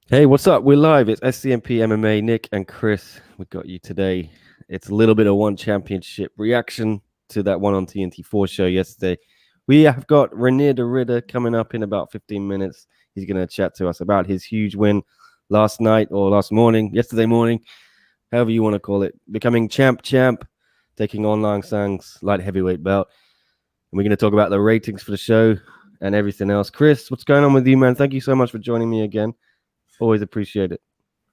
Hey, what's up? We're live. It's SCMP MMA. Nick and Chris, we got you today. It's a little bit of one championship reaction to that one on TNT4 show yesterday. We have got Reinier De Ridder coming up in about 15 minutes. He's going to chat to us about his huge win last night or yesterday morning, however you want to call it, becoming champ, taking on Lang Sang's light heavyweight belt. And we're going to talk about the ratings for the show and everything else. Chris, what's going on with you, man? Thank you so much for joining me again. Always appreciate it.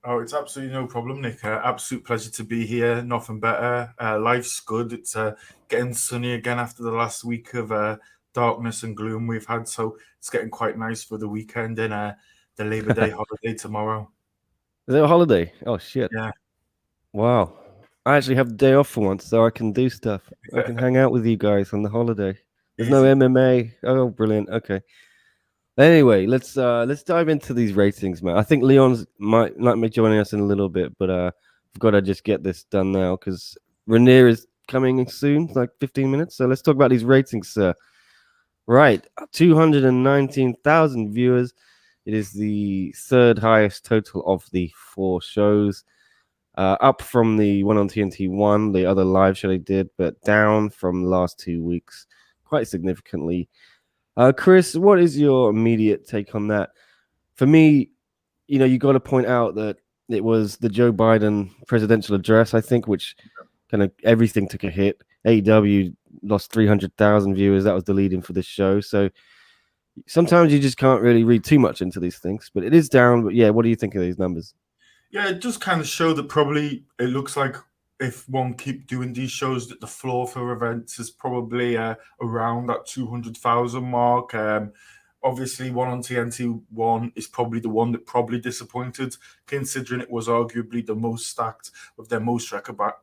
Oh, it's absolutely no problem, Nick. Absolute pleasure to be here. Nothing better. Life's good. It's getting sunny again after the last week of darkness and gloom we've had. So it's getting quite nice for the weekend and the Labor Day holiday tomorrow. Is it a holiday? Oh, shit. Yeah. Wow. I actually have the day off for once, so I can do stuff. I can hang out with you guys on the holiday. There's no MMA. Oh, brilliant. Okay. Anyway, let's dive into these ratings, man. I think Leon's might be joining us in a little bit, but I've got to just get this done now because Reinier is coming in soon, like 15 minutes. So let's talk about these ratings, sir. Right, 219,000 viewers. It is the third highest total of the four shows. Up from the one on TNT1, the other live show they did, but down from the last 2 weeks quite significantly. Chris, what is your immediate take on that? For me, you got to point out that it was the Joe Biden presidential address, I think, which kind of everything took a hit. AEW lost 300,000 viewers. That was the lead-in for this show. So sometimes you just can't really read too much into these things, but it is down. But yeah, what do you think of these numbers? Yeah, it does kind of show that probably it looks like if one keep doing these shows that the floor for events is probably around that 200,000 mark. Obviously, one on TNT1 is probably the one that probably disappointed, considering it was arguably the most stacked with their most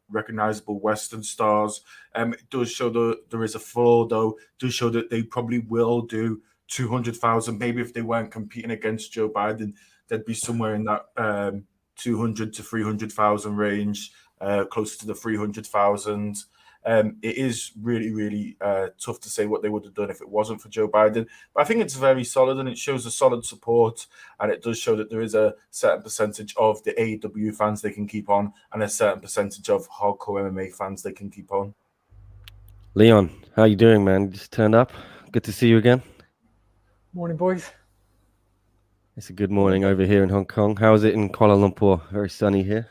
recognizable Western stars. It does show that there is a flaw, though. It does show that they probably will do 200,000. Maybe if they weren't competing against Joe Biden, they'd be somewhere in that 200 to 300,000 range, closer to the 300,000. It is really, really tough to say what they would have done if it wasn't for Joe Biden. But I think it's very solid and it shows a solid support. And it does show that there is a certain percentage of the AEW fans they can keep on and a certain percentage of hardcore MMA fans they can keep on. Leon, how you doing, man? Just turned up. Good to see you again. Morning, boys. It's a good morning over here in Hong Kong. How is it in Kuala Lumpur? Very sunny here.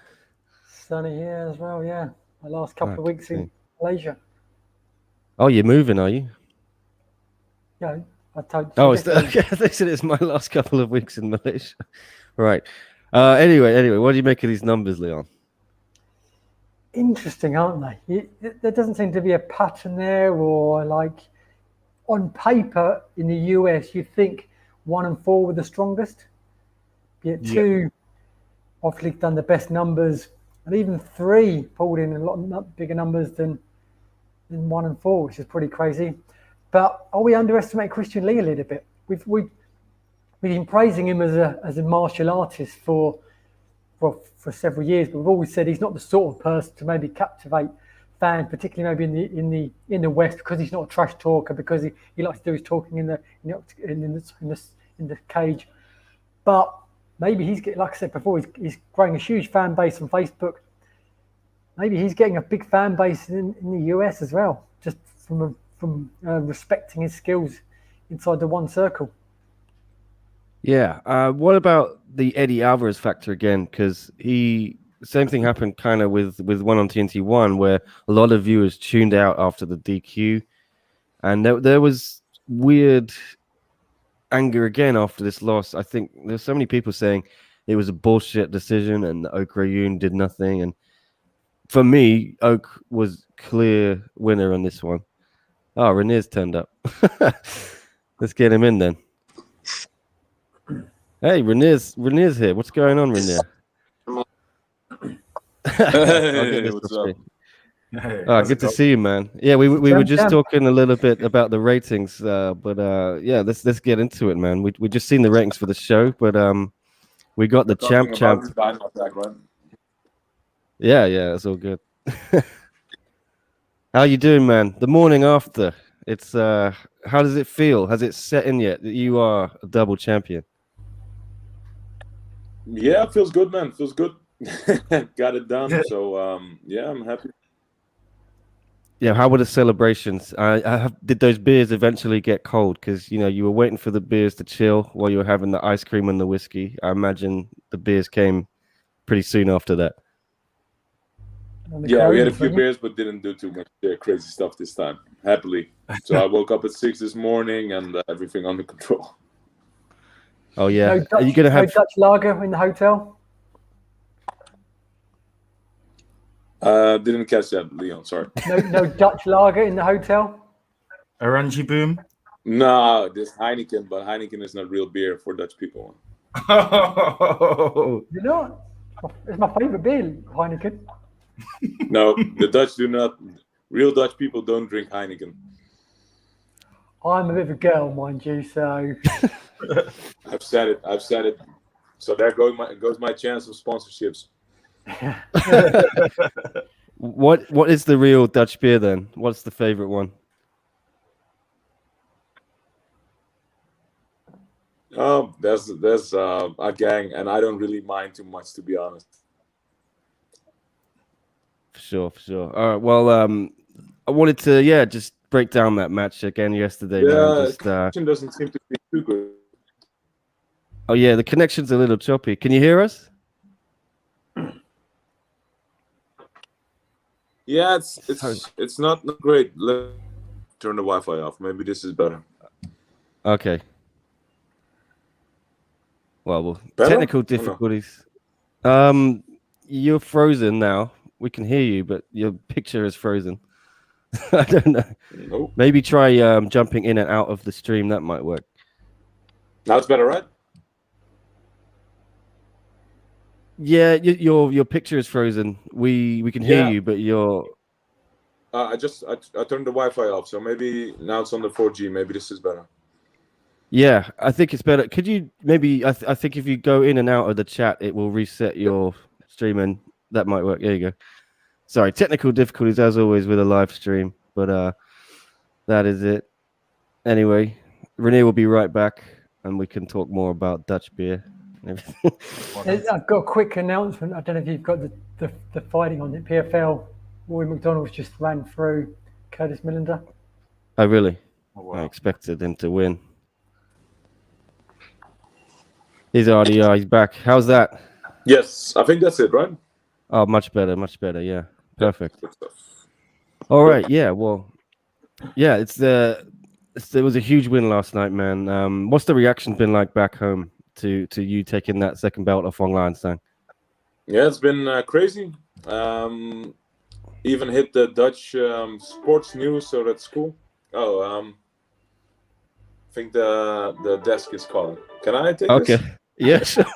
Sunny here as well, yeah. My last couple of weeks in Malaysia. Oh, you're moving, are you? Yeah, I told you. Oh, they said it's my last couple of weeks in Malaysia. Right. Anyway, what do you make of these numbers, Leon? Interesting, aren't they? There doesn't seem to be a pattern there, or like on paper in the US, you'd think 1 and 4 were the strongest. Yet 2 obviously done the best numbers, and even 3 pulled in a lot bigger numbers than 1 and 4, which is pretty crazy. But are we underestimating Christian Lee a little bit? We've been praising him as a martial artist for several years, but we've always said he's not the sort of person to maybe captivate fans, particularly maybe in the West, because he's not a trash talker, because he likes to do his talking in the cage. But maybe he's getting, like I said before, he's growing a huge fan base on Facebook. Maybe he's getting a big fan base in the US as well, just from respecting his skills inside the one circle. Yeah. What about the Eddie Alvarez factor again? Because same thing happened kind of with one on TNT1, where a lot of viewers tuned out after the DQ, and there was weird anger again after this loss. I think there's so many people saying it was a bullshit decision and Oak Rayun did nothing. And for me, Oak was clear winner on this one. Oh, Renier's turned up. Let's get him in then. Hey, Renier's here. What's going on, Reinier? Hey, what's up? Hey, good to see you, man. Yeah, we were just talking a little bit about the ratings, but yeah, let's get into it, man. We just seen the ratings for the show, but we got the champ. Right? Yeah, it's all good. How you doing, man? The morning after, it's how does it feel? Has it set in yet that you are a double champion? Yeah, feels good, man. Feels good. Got it done. So yeah, I'm happy. Yeah, how were the celebrations? Did those beers eventually get cold? Because you were waiting for the beers to chill while you were having the ice cream and the whiskey. I imagine the beers came pretty soon after that. Yeah, we had a few beers, but didn't do too much crazy stuff this time. Happily. So I woke up at 6 this morning and everything under control. Oh yeah, No are you gonna have Dutch lager in the hotel? Didn't catch that, Leon. Sorry. No Dutch lager in the hotel. Oranje boom. No, this Heineken, but Heineken is not real beer for Dutch people. You know, it's my favorite beer, Heineken. No, the Dutch do not. Real Dutch people don't drink Heineken. I'm a bit of a girl, mind you, so. I've said it. So there goes my chance of sponsorships. What is the real Dutch beer then? What's the favorite one? There's a gang, and I don't really mind too much, to be honest. For sure. All right. Well, I wanted to just break down that match again yesterday. Yeah, Just, connection doesn't seem to be too good. Oh yeah, the connection's a little choppy. Can you hear us? Yeah, it's not great. Let's turn the Wi-Fi off. Maybe this is better. Okay. Well, Better? technical difficulties. You're frozen now. We can hear you, but your picture is frozen. I don't know. Nope. Maybe try jumping in and out of the stream. That might work. Now it's better, right? Yeah, your picture is frozen. We can hear you, but your I turned the Wi-Fi off, so maybe now it's on the 4G. Maybe this is better. Yeah, I think it's better. Could you maybe? I think if you go in and out of the chat, it will reset your stream, and that might work. There you go. Sorry, technical difficulties as always with a live stream, but that is it. Anyway, Reinier will be right back, and we can talk more about Dutch beer. I've got a quick announcement. I don't know if you've got the fighting on it. PFL, Roy McDonald's just ran through Curtis Millender. Oh, really? Oh, wow. I expected him to win. He's RDR. He's back. How's that? Yes, I think that's it, right? Oh, much better. Much better. Yeah, perfect. Good stuff. All right. Yeah. Well, yeah. It was a huge win last night, man. What's the reaction been like back home to you taking that second belt off Ong Lienstein? Yeah, it's been crazy. Even hit the Dutch sports news, so that's cool. Oh, I think the desk is calling. Can I take this? Okay. Yeah, sure.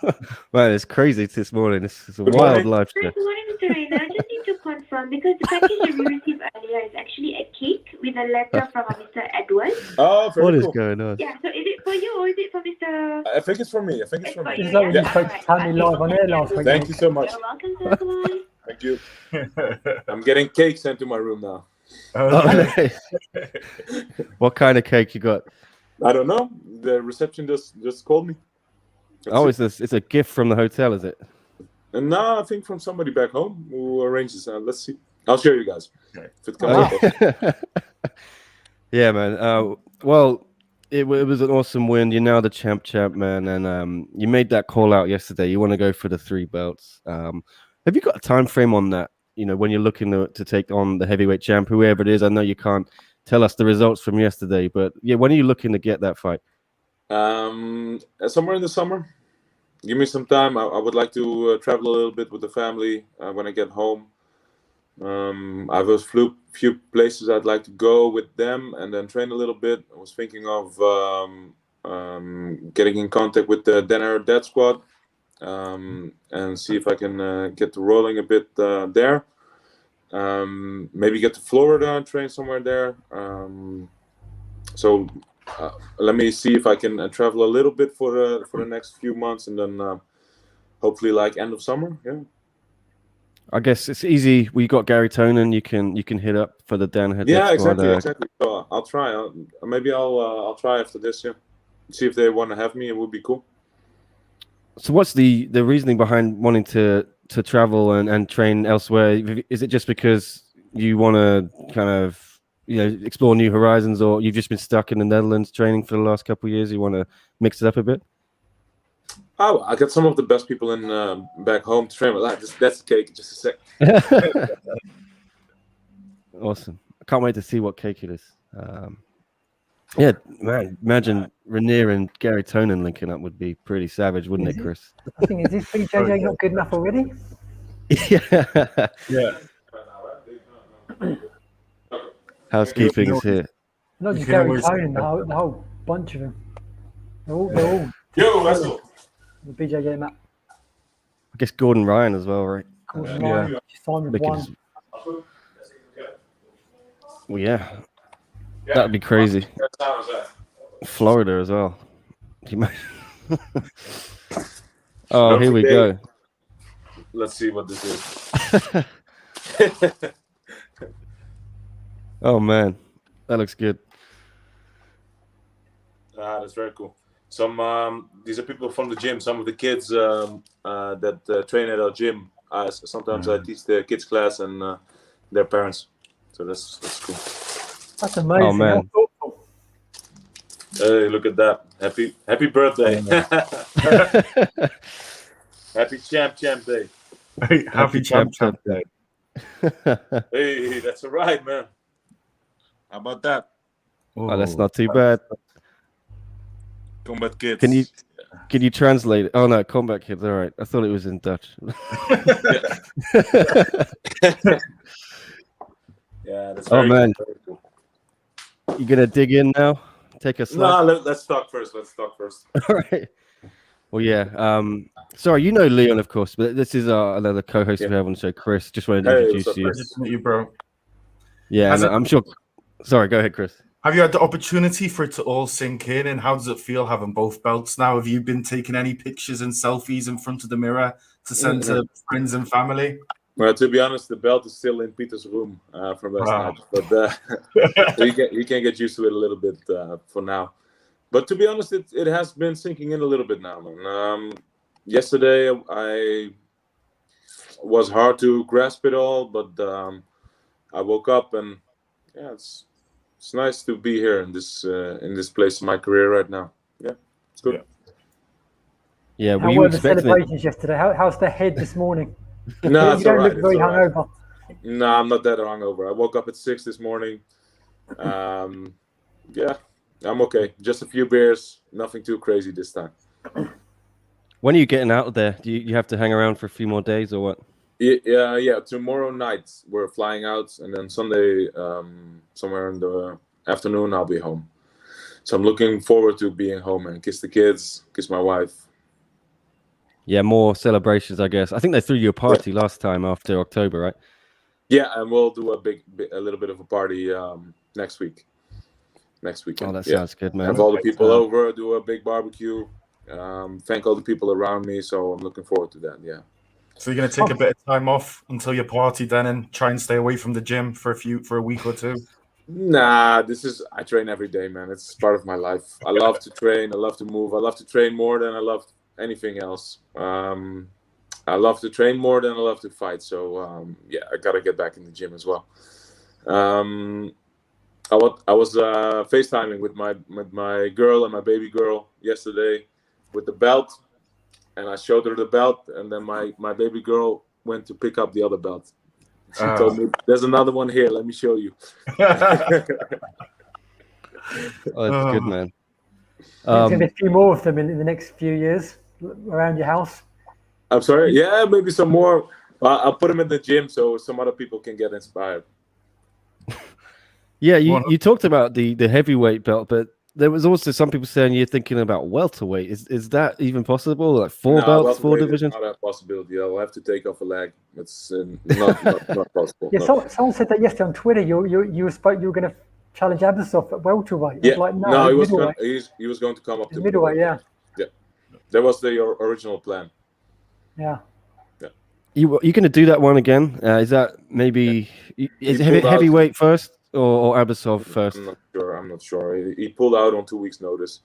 Man, it's crazy this morning. It's a Good wild morning. live Hi, show. good morning, Mr. Reinier. I just need to confirm because the package that we received earlier is actually a cake with a letter from Mr. Edward. Oh, very What is cool. going on? Yeah, so is it for you or is it for Mr. I think it's for me. I think it's It's for for me. It's you, like when you yeah? spoke to Tammy live on air last week. Thank you so much. You're welcome, sir. Goodbye. Thank you. I'm getting cake sent to my room now. Oh, nice. What kind of cake you got? I don't know. The reception just called me. That's Oh, it. it's a gift from the hotel, is it? And now I think from somebody back home who arranges. Let's see. I'll show you guys. Okay. If it comes Wow. up. Yeah, man. Well, it was an awesome win. You're now the champ, man, and you made that call out yesterday. You want to go for the 3 belts. Have you got a time frame on that? When you're looking to take on the heavyweight champ, whoever it is. I know you can't tell us the results from yesterday, but yeah, when are you looking to get that fight? Somewhere in the summer. Give me some time. I would like to travel a little bit with the family when I get home. I have a few places I'd like to go with them and then train a little bit. I was thinking of getting in contact with the Denner Dead Squad and see if I can get to rolling a bit there. Maybe get to Florida and train somewhere there. So let me see if I can travel a little bit for the next few months, and then hopefully like end of summer. Yeah. I guess it's easy. We got Gary Tonin. You can hit up for the Dan Head. Yeah, Squad, exactly. So I'll try. Maybe I'll try after this. Yeah. See if they want to have me. It would be cool. So what's the reasoning behind wanting to travel and train elsewhere? Is it just because you want to kind of explore new horizons, or you've just been stuck in the Netherlands training for the last couple of years? You want to mix it up a bit? Oh, I got some of the best people in back home to train with. That's the cake. Just a sec. Awesome. I can't wait to see what cake it is. Yeah, man, imagine Reinier and Gary Tonin linking up would be pretty savage, wouldn't it, Chris? I think, is this BJJ not good enough already? Yeah. Housekeeping is here. Not just can Gary always- Tonin, the whole bunch of them. They're all Yo, Russell. the BJJ map. I guess Gordon Ryan as well, right? Gordon Yeah. Ryan, Simon Making one. his- Well, yeah, that'd be crazy. Florida as well. Can you imagine? Oh, Don't here we forget- go. Let's see what this is. Oh man, that looks good. That's very cool. Some these are people from the gym. Some of the kids that train at our gym. Sometimes I teach the kids class and their parents. So that's cool. That's amazing. Oh, man. How thoughtful. Hey, look at that! Happy birthday! Happy champ day! Hey, happy champ day. Hey, that's all right, man. How about that? Oh, that's not too bad. Combat kids. Can you translate it? Oh no, combat kids. All right, I thought it was in Dutch. Yeah, that's Oh, very man. Very cool. You gonna dig in now? Take a slide. No, let's talk first. All right. Well, yeah. Sorry, you know Leon, of course, but this is another co-host we have on the show, Chris. Just wanted to Hey, introduce what's up, you. Pleasure to meet you, bro. Yeah, Has and it- I'm sure. Sorry, go ahead, Chris. Have you had the opportunity for it to all sink in? And how does it feel having both belts now? Have you been taking any pictures and selfies in front of the mirror to send to friends and family? Well, to be honest, the belt is still in Peter's room from last Wow. night, but you can get used to it a little bit for now. But to be honest, it has been sinking in a little bit now, man. Yesterday, I was hard to grasp it all, but I woke up and yeah, it's nice to be here in this place in my career right now. Yeah, it's good. Yeah, How were you were the expecting it? celebrations yesterday? How's the head this morning? No, You it's don't all right. look very hungover. No, I'm not that hungover. I woke up at 6 this morning. Yeah, I'm okay. Just a few beers. Nothing too crazy this time. When are you getting out of there? Do you have to hang around for a few more days or what? Yeah. Tomorrow night we're flying out, and then Sunday, somewhere in the afternoon, I'll be home. So I'm looking forward to being home and kiss the kids, kiss my wife. Yeah, more celebrations, I guess. I think they threw you a party last time after October, right? Yeah, and we'll do a little bit of a party next week. Next weekend. Oh, that Yeah. sounds good, man. Have all the people over, do a big barbecue, thank all the people around me. So I'm looking forward to that. Yeah. So you're going to take a bit of time off until your party then and try and stay away from the gym for a week or two? Nah, I train every day, man. It's part of my life. I love to train. I love to move. I love to train more than I love anything else. I love to train more than I love to fight. So yeah, I gotta get back in the gym as well. I was FaceTiming with my girl and my baby girl yesterday with the belt, and I showed her the belt, and then my baby girl went to pick up the other belt. She told me, "There's another one here. Let me show you." Oh, that's good, man. There's going to be a few more of them in the next few years around your house. I'm sorry. Yeah, maybe some more. I'll put them in the gym so some other people can get inspired. Yeah, you talked about the heavyweight belt, but there was also some people saying you're thinking about welterweight. Is that even possible? Like four belts, four welterweight is divisions? not a possibility. I'll have to take off a leg. It's not possible. Yeah, no. someone said that yesterday on Twitter. You were going to challenge Abasov at welterweight. Yeah, Like, no, he was middleweight. he was going to come up to Middleweight, yeah. That was the original plan. Yeah. You going to do that one again? Is that maybe is He pulled out. heavyweight first or Abasov first? I'm not sure. He pulled out on 2 weeks' notice.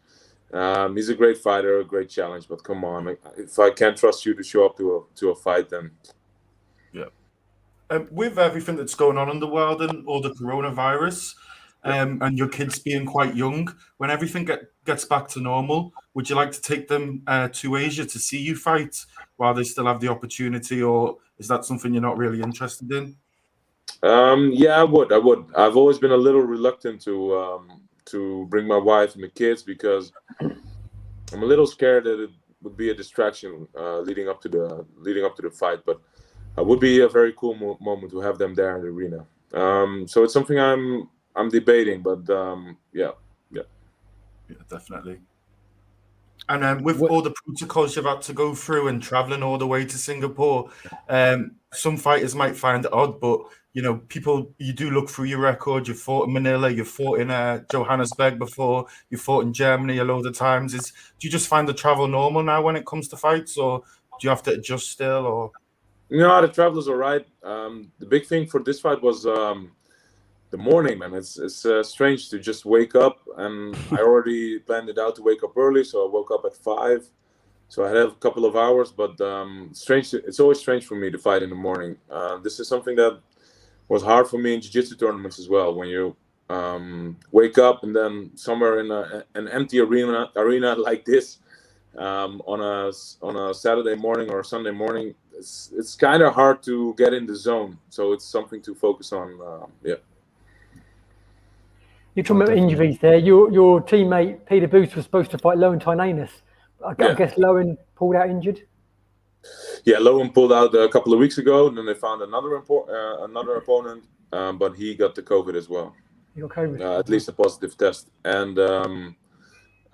He's a great fighter, a great challenge, but come on, if I can't trust you to show up to a fight, then with everything that's going on in the world and all the coronavirus, and your kids being quite young, when everything gets back to normal, would you like to take them to Asia to see you fight while they still have the opportunity, or is that something you're not really interested in? Yeah, I would. I've always been a little reluctant to bring my wife and the kids because I'm a little scared that it would be a distraction leading up to the fight. But it would be a very cool moment to have them there in the arena. So it's something I'm debating, but yeah, definitely. And with all the protocols you've had to go through and traveling all the way to Singapore, some fighters might find it odd, but people, you do look through your record. You fought in Manila, you fought in Johannesburg before, you fought in Germany a load of times. Do you just find the travel normal now when it comes to fights, or do you have to adjust still? Or the travel is all right. The big thing for this fight was the morning, man. It's strange to just wake up, and I already planned it out to wake up early, so I woke up at 5. So I had a couple of hours, but it's always strange for me to fight in the morning. This is something that was hard for me in jiu-jitsu tournaments as well. When you wake up and then somewhere in an empty arena like this on a Saturday morning or a Sunday morning, it's kind of hard to get in the zone. So it's something to focus on. You're talking about injuries there. Your teammate Peter Booth was supposed to fight Lowen Tynanis. I guess Lowen pulled out injured. Yeah, Lowen pulled out a couple of weeks ago, and then they found another opponent, but he got the COVID as well. He got COVID. At least a positive test, and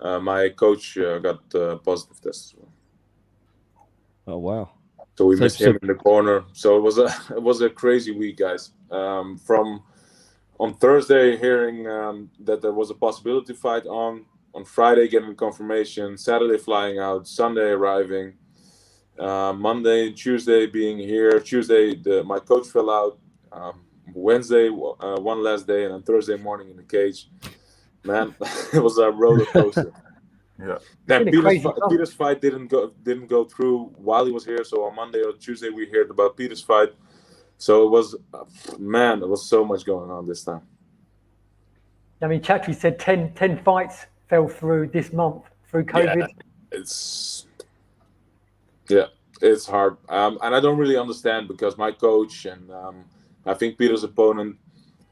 my coach got a positive test as well. Oh wow! So we missed him in the corner. So it was a crazy week, guys. From on Thursday, hearing that there was a possibility to fight on Friday, getting confirmation, Saturday flying out, Sunday arriving, Monday, Tuesday being here. Tuesday, my coach fell out. Wednesday, one last day, and then Thursday morning in the cage. Man, it was a roller coaster. Yeah. Then Peter's fight didn't go through while he was here. So on Monday or Tuesday, we heard about Peter's fight. So it was, there was so much going on this time. I mean, Chatri said 10 fights fell through this month through COVID. Yeah, it's hard. And I don't really understand because my coach and I think Peter's opponent,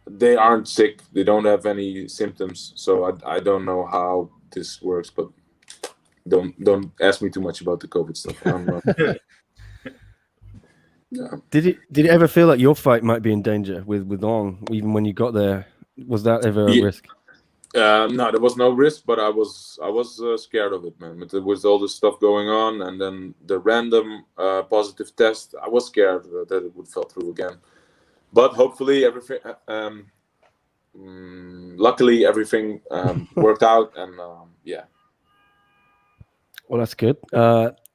they aren't sick. They don't have any symptoms. So I don't know how this works, but don't ask me too much about the COVID stuff. Yeah. Did it ever feel like your fight might be in danger with Ong, even when you got there? Was that ever a risk? No, there was no risk, but I was scared of it, man. With all this stuff going on, and then the random positive test, I was scared that it would fall through again. But hopefully, everything. Luckily, everything worked out, and yeah. Well, that's good.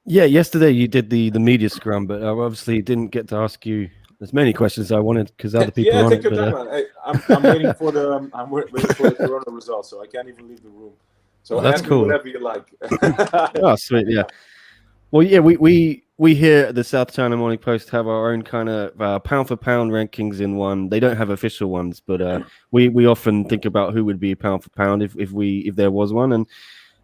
Yeah, yesterday you did the media scrum, but I obviously didn't get to ask you as many questions as I wanted because other people. Yeah, take your time, man. Hey, I'm waiting for the corona results, so I can't even leave the room. So well, that's cool. Whatever you like. Oh, sweet, yeah. Well, yeah, we here at the South China Morning Post have our own kind of pound for pound rankings in one. They don't have official ones, but we often think about who would be pound for pound if there was one. And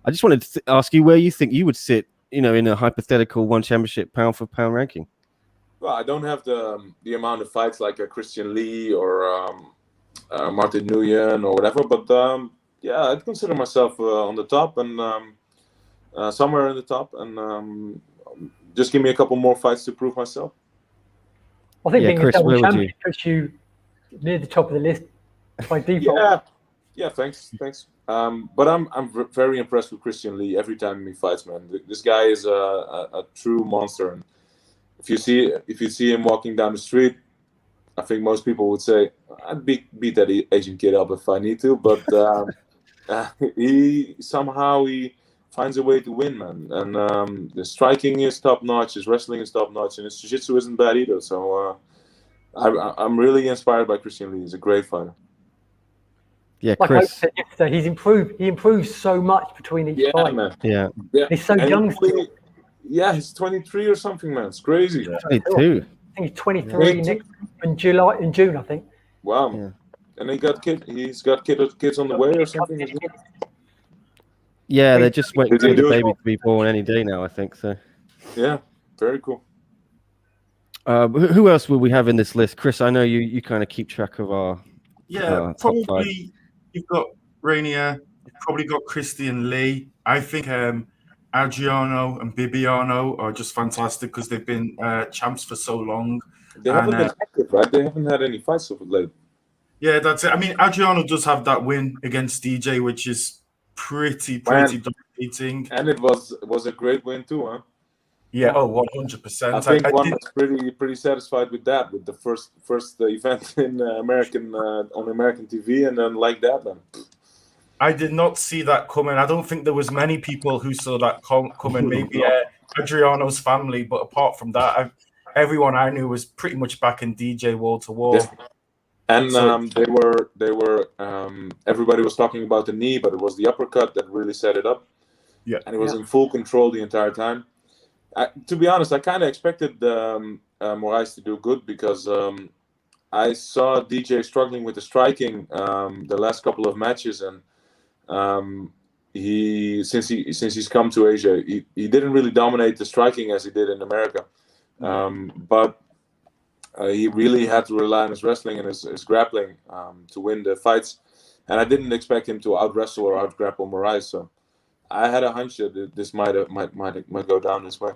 I just wanted to ask you where you think you would sit, in a hypothetical one championship pound for pound ranking. Well, I don't have the amount of fights like a Christian Lee or Martin Nguyen or whatever, but yeah, I'd consider myself on the top and somewhere in the top, and just give me a couple more fights to prove myself. I think being Chris, a double champion puts you near the top of the list by default. Yeah, thanks. But I'm very impressed with Christian Lee every time he fights, man. This guy is a true monster, and if you see him walking down the street, I think most people would say I'd beat that Asian kid up if I need to. But he finds a way to win, man. And the striking is top notch, his wrestling is top notch, and his jiu-jitsu isn't bad either. So I'm really inspired by Christian Lee. He's a great fighter. Yeah, Like I Chris. said yesterday, he's improved. He improves so much between each Yeah, fight. man. Yeah, Yeah, He's so and young still. Yeah, he's 23 or something, man. It's crazy. 22. I think he's 23 next in June, I think. Wow. Yeah. And he's got kids on the way or something. Isn't it? Yeah, they're just waiting Did he for the do it? baby to be born any day now, I think. So, Yeah, very cool. who else will we have in this list? Chris, I know you kind of keep track of our Yeah, top five. probably you've got Rainier, you've probably got Christian Lee. I think Adriano and Bibiano are just fantastic because they've been champs for so long. They haven't been active, right? They haven't had any fights of late. Yeah, that's it. I mean, Adriano does have that win against DJ, which is pretty dominating. And it was a great win too, huh? Yeah, 100%. I think one was pretty satisfied with that, with the first event in American on American TV, and then like that, man. I did not see that coming. I don't think there was many people who saw that coming. Maybe Adriano's family, but apart from that, everyone I knew was pretty much back in DJ wall to wall. Yeah. And they were everybody was talking about the knee, but it was the uppercut that really set it up. Yeah, and it was in full control the entire time. To be honest, I kind of expected Moraes to do good because I saw DJ struggling with the striking the last couple of matches, and since he's come to Asia, he didn't really dominate the striking as he did in America, but he really had to rely on his wrestling and his grappling to win the fights, and I didn't expect him to out wrestle or out grapple Moraes. So I had a hunch that this might go down this way.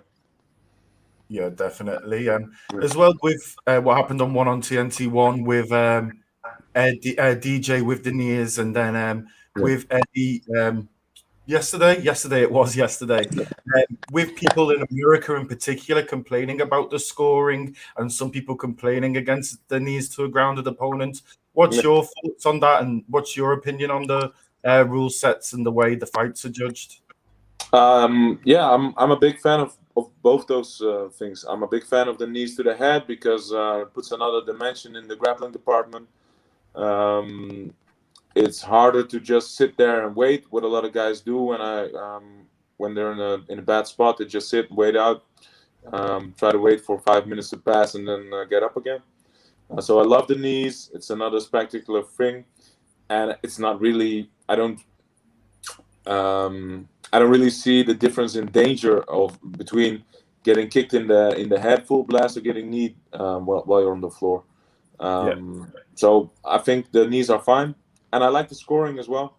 Yeah, definitely. As well with what happened on TNT 1 with DJ with the knees, and then with Eddie yesterday with people in America in particular complaining about the scoring and some people complaining against the knees to a grounded opponent. What's your thoughts on that, and what's your opinion on the rule sets and the way the fights are judged? I'm a big fan of both those things. I'm a big fan of the knees to the head because it puts another dimension in the grappling department. It's harder to just sit there and wait, what a lot of guys do when they're in a bad spot. They just sit, wait out, try to wait for 5 minutes to pass, and then get up again. So I love the knees. It's another spectacular thing, and it's not really. I don't really see the difference in danger between getting kicked in the head full blast or getting kneed while you're on the floor. So I think the knees are fine, and I like the scoring as well,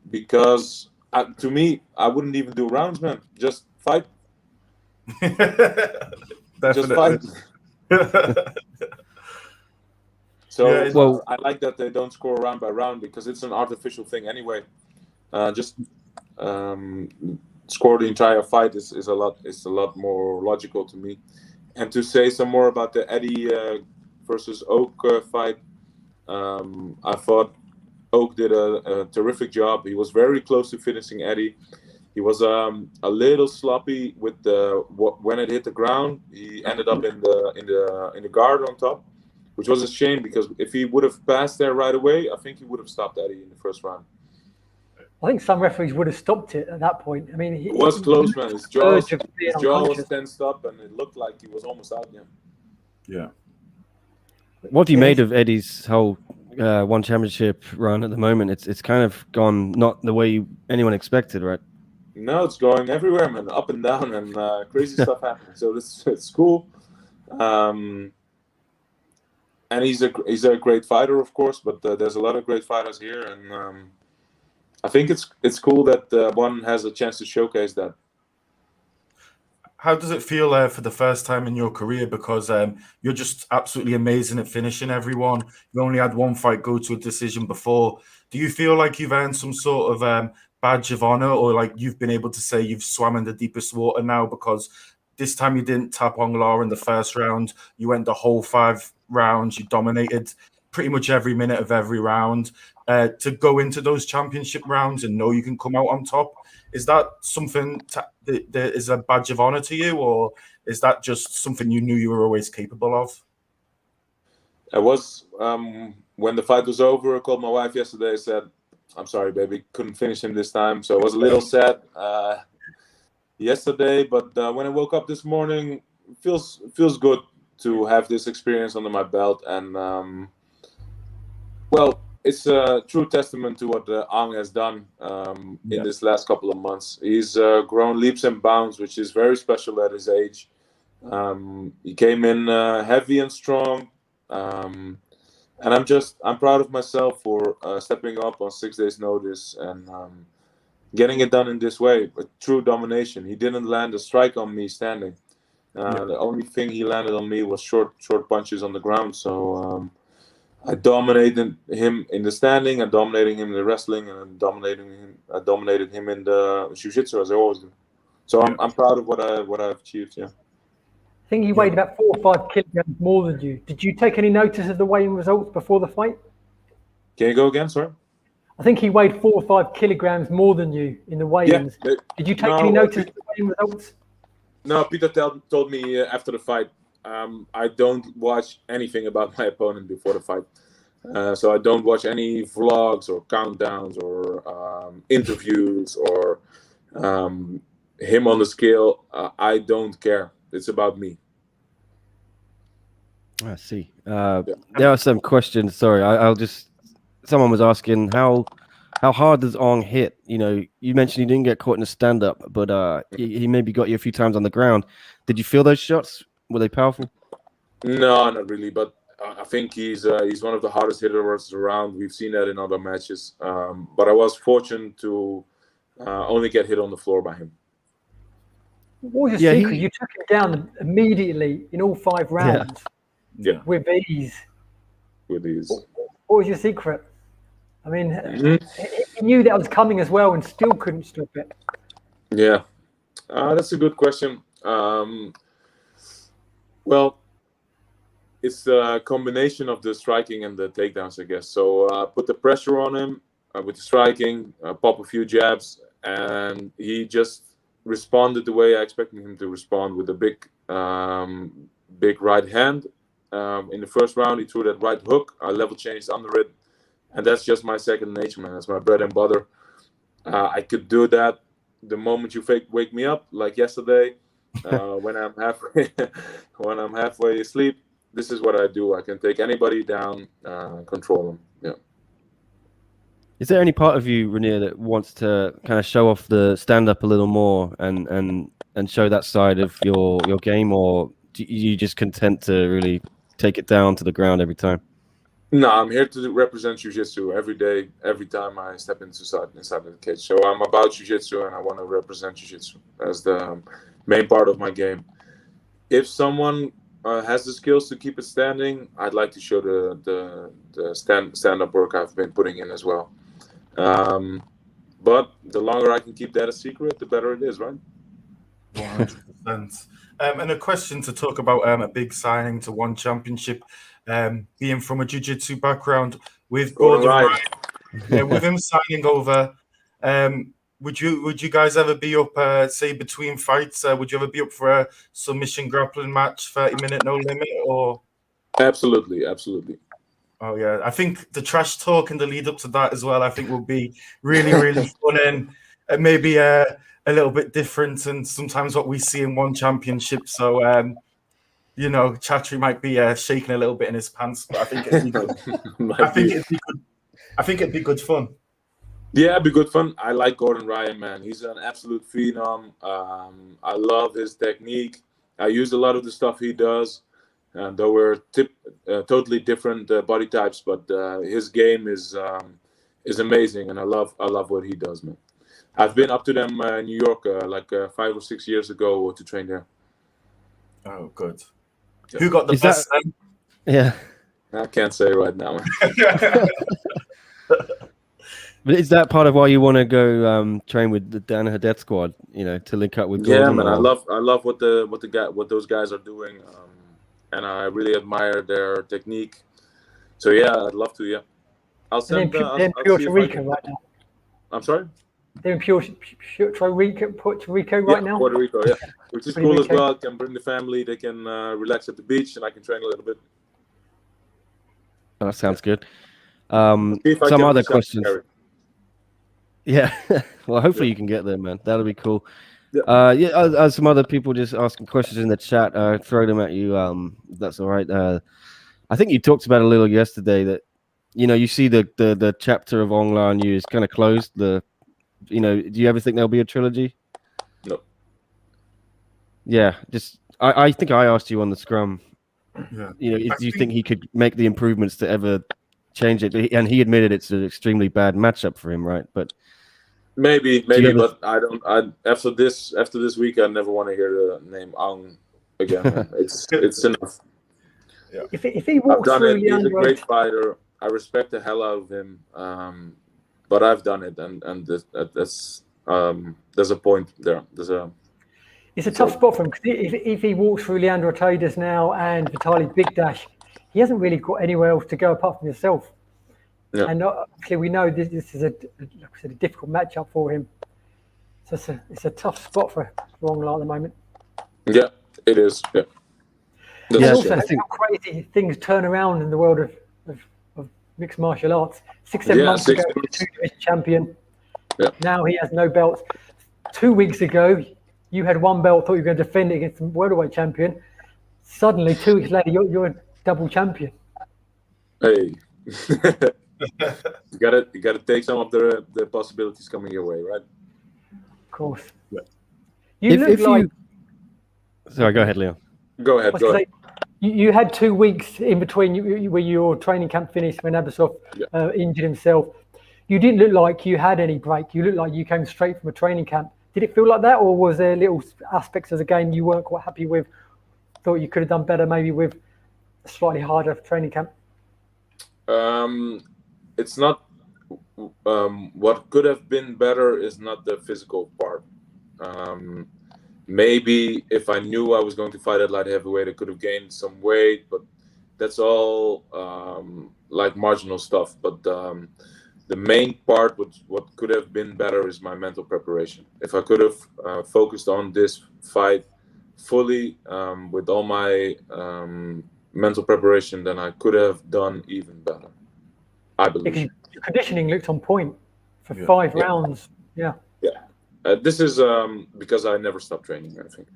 because to me, I wouldn't even do rounds, man. Just fight. Just fight. So I like that they don't score round by round because it's an artificial thing anyway. Just score the entire fight is a lot more logical to me. And to say some more about the Eddie versus Oak fight, I thought Oak did a terrific job. He was very close to finishing Eddie. He was a little sloppy with when it hit the ground. He ended up in the guard on top, which was a shame because if he would have passed there right away, I think he would have stopped Eddie in the first round. I think some referees would have stopped it at that point. I mean, it was close, man. His jaw was tensed up, and it looked like he was almost out again. Yeah. What have you made of Eddie's whole one championship run at the moment? It's kind of gone not the way anyone expected, right? No, it's going everywhere, man, up and down, and crazy stuff happening. So it's cool. And he's a great fighter, of course, but there's a lot of great fighters here, and I think it's cool that one has a chance to showcase that. How does it feel for the first time in your career? Because you're just absolutely amazing at finishing everyone. You only had one fight go to a decision before. Do you feel like you've earned some sort of badge of honor, or like you've been able to say you've swam in the deepest water now? Because this time you didn't tap on Law in the first round. You went the whole 5 rounds. You dominated pretty much every minute of every round. To go into those championship rounds and know you can come out on top, is that something that is a badge of honor to you, or is that just something you knew you were always capable of? It was when the fight was over, I called my wife yesterday. Said, "I'm sorry, baby, couldn't finish him this time." So I was a little sad yesterday, but when I woke up this morning, it feels good to have this experience under my belt. And well, it's a true testament to what Ang has done in this last couple of months. He's grown leaps and bounds, which is very special at his age. He came in heavy and strong, and I'm proud of myself for stepping up on 6 days' notice and getting it done in this way, with true domination. He didn't land a strike on me standing. The only thing he landed on me was short punches on the ground. So I dominated him in the standing, I dominated him in the wrestling, and I dominated him in the jiu-jitsu, as I always do. So I'm proud of what I've achieved. Yeah. I think he weighed about 4 or 5 kilograms more than you. Did you take any notice of the weighing results before the fight? Can you go again, sorry? I think he weighed 4 or 5 kilograms more than you in the weigh-ins. Yeah. Did you take any notice of the weighing results? No, Peter told me after the fight, I don't watch anything about my opponent before the fight. So I don't watch any vlogs or countdowns or interviews or him on the scale. I don't care. It's about me. I see. There are some questions. Sorry, I'll just. Someone was asking how hard does Ong hit? You know, you mentioned you didn't get caught in a stand-up, but he maybe got you a few times on the ground. Did you feel those shots? Were they powerful? No, not really. But I think he's one of the hardest hitters around. We've seen that in other matches. But I was fortunate to only get hit on the floor by him. What was your secret? You took him down immediately in all 5 rounds. Yeah. With ease. With ease. What was your secret? I mean, he knew that was coming as well and still couldn't stop it. Yeah. That's a good question. Well, it's a combination of the striking and the takedowns, I guess. So put the pressure on him with the striking, pop a few jabs, and he just responded the way I expected him to respond, with a big right hand. In the first round, he threw that right hook. I level changed under it, and that's just my second nature, man. That's my bread and butter. I could do that the moment you wake me up, like yesterday, when I'm halfway asleep. This is what I do. I can take anybody down, control them. Yeah. Is there any part of you, Reinier, that wants to kind of show off the stand-up a little more and show that side of your game, or do you just content to really take it down to the ground every time? No, I'm here to represent jiu-jitsu every day, every time I step inside the cage. So I'm about jiu-jitsu, and I want to represent jiu-jitsu as the main part of my game. If someone has the skills to keep it standing, I'd like to show the stand-up work I've been putting in as well. But the longer I can keep that a secret, the better it is, right? 100%. And a question to talk about a big signing to one championship, being from a jiu-jitsu background with Gordon Ryan. Yeah, with him signing over, would you guys ever be up, say between fights? Would you ever be up for a submission grappling match, 30-minute no limit, or? Absolutely. Oh yeah, I think the trash talk in the lead up to that as well, I think will be really, really fun and maybe a little bit different and sometimes what we see in one championship. So, Chatri might be shaking a little bit in his pants, but I think it'd be good. I think it'd be good fun. Yeah, it'd be good fun. I like Gordon Ryan, man. He's an absolute phenom. I love his technique. I use a lot of the stuff he does. Though we're totally different body types, but his game is amazing, and I love what he does, man. I've been up to them in New York 5 or 6 years ago to train there. Oh, good. Yeah. Who got the best? Yeah, I can't say right now. But is that part of why you want to go train with the Danaher Death Squad? To link up with Gordon? Yeah, man. I love what those guys are doing. And I really admire their technique. So yeah, I'd love to. Yeah, I'll send. They're in Puerto Rico right now. I'm sorry. They're in Puerto Rico right now. Puerto Rico, yeah, which is cool as well. Can bring the family. They can relax at the beach, and I can train a little bit. Oh, that sounds good. See if I Some can other reach out to questions. Gary. Yeah. Well, hopefully you can get there, man. That'll be cool. Yeah. Some other people just asking questions in the chat. Throw them at you. If that's all right. I think you talked about a little yesterday that, you see the chapter of Ong La Yu is kind of closed. Do you ever think there'll be a trilogy? No. Yeah, I think I asked you on the scrum. Yeah. Do you think he could make the improvements to ever change it? And he admitted it's an extremely bad matchup for him, right? But maybe, ever... but I don't. After this week, I never want to hear the name Ong again. Man. It's enough. Yeah. If he I've walks done through it. He's a Leandro, great fighter. I respect the hell out of him. But I've done it, and there's a point there. it's a tough spot for him because if he walks through Leandro Taders now and Vitaly Bigdash, he hasn't really got anywhere else to go apart from himself. Yeah. And obviously we know this is a difficult matchup for him. So it's a tough spot for Ong La at the moment. Yeah, it is. Yeah. And Yes, also I how think- crazy things turn around in the world of mixed martial arts. 6-7 months ago, he was a 2-division champion. Yeah. Now he has no belts. 2 weeks ago, you had one belt, thought you were going to defend it against the welterweight champion. Suddenly, 2 weeks later, you're a double champion. Hey, you gotta take some of the possibilities coming your way, right? Of course. Yeah. Sorry, go ahead, Leon. Go ahead. You had 2 weeks in between where your training camp finished when Abasov injured himself. You didn't look like you had any break. You looked like you came straight from a training camp. Did it feel like that, or was there little aspects of the game you weren't quite happy with? Thought you could have done better maybe with a slightly harder training camp? It's not what could have been better is not the physical part. Maybe if I knew I was going to fight at light heavyweight, I could have gained some weight, but that's all like marginal stuff. But the main part, what could have been better, is my mental preparation. If I could have focused on this fight fully with all my mental preparation, then I could have done even better. I believe. Because your conditioning looked on point for 5 rounds. Yeah. This is because I never stopped training, I think.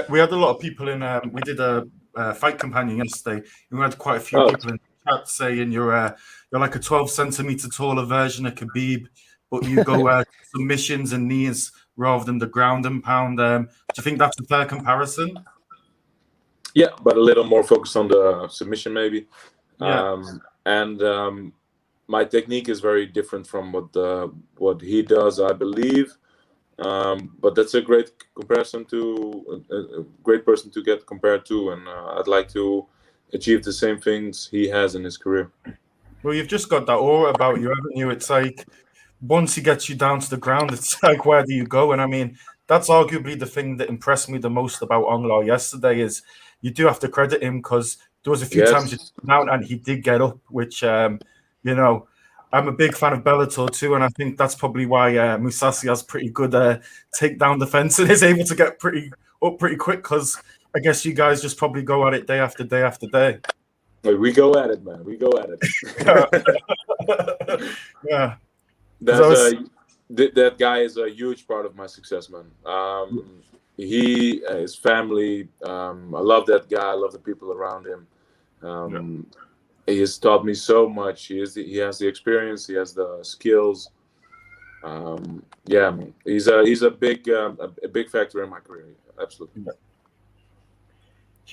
We had a lot of people in. We did a fight companion yesterday. We had quite a few people in the chat saying you're like a 12 centimeter taller version of Khabib, but you go submissions and knees rather than the ground and pound. Do you think that's a fair comparison? Yeah, but a little more focused on the submission, maybe. Yeah. My technique is very different from what he does, I believe. But that's a great comparison to a great person to get compared to, and I'd like to achieve the same things he has in his career. Well, you've just got that aura about you, haven't you? It's like once he gets you down to the ground, it's like, where do you go? And I mean, that's arguably the thing that impressed me the most about Ong La yesterday is you do have to credit him, because there was a few times you took him out and he did get up, which, you know, I'm a big fan of Bellator too, and I think that's probably why Mousasi has pretty good takedown defense and is able to get pretty quick, because I guess you guys just probably go at it day after day after day. We go at it, man. We go at it. Yeah. That guy is a huge part of my success, man. His family. I love that guy. I love the people around him. He has taught me so much. He has the experience. He has the skills. Yeah, man. He's a big factor in my career. Absolutely. So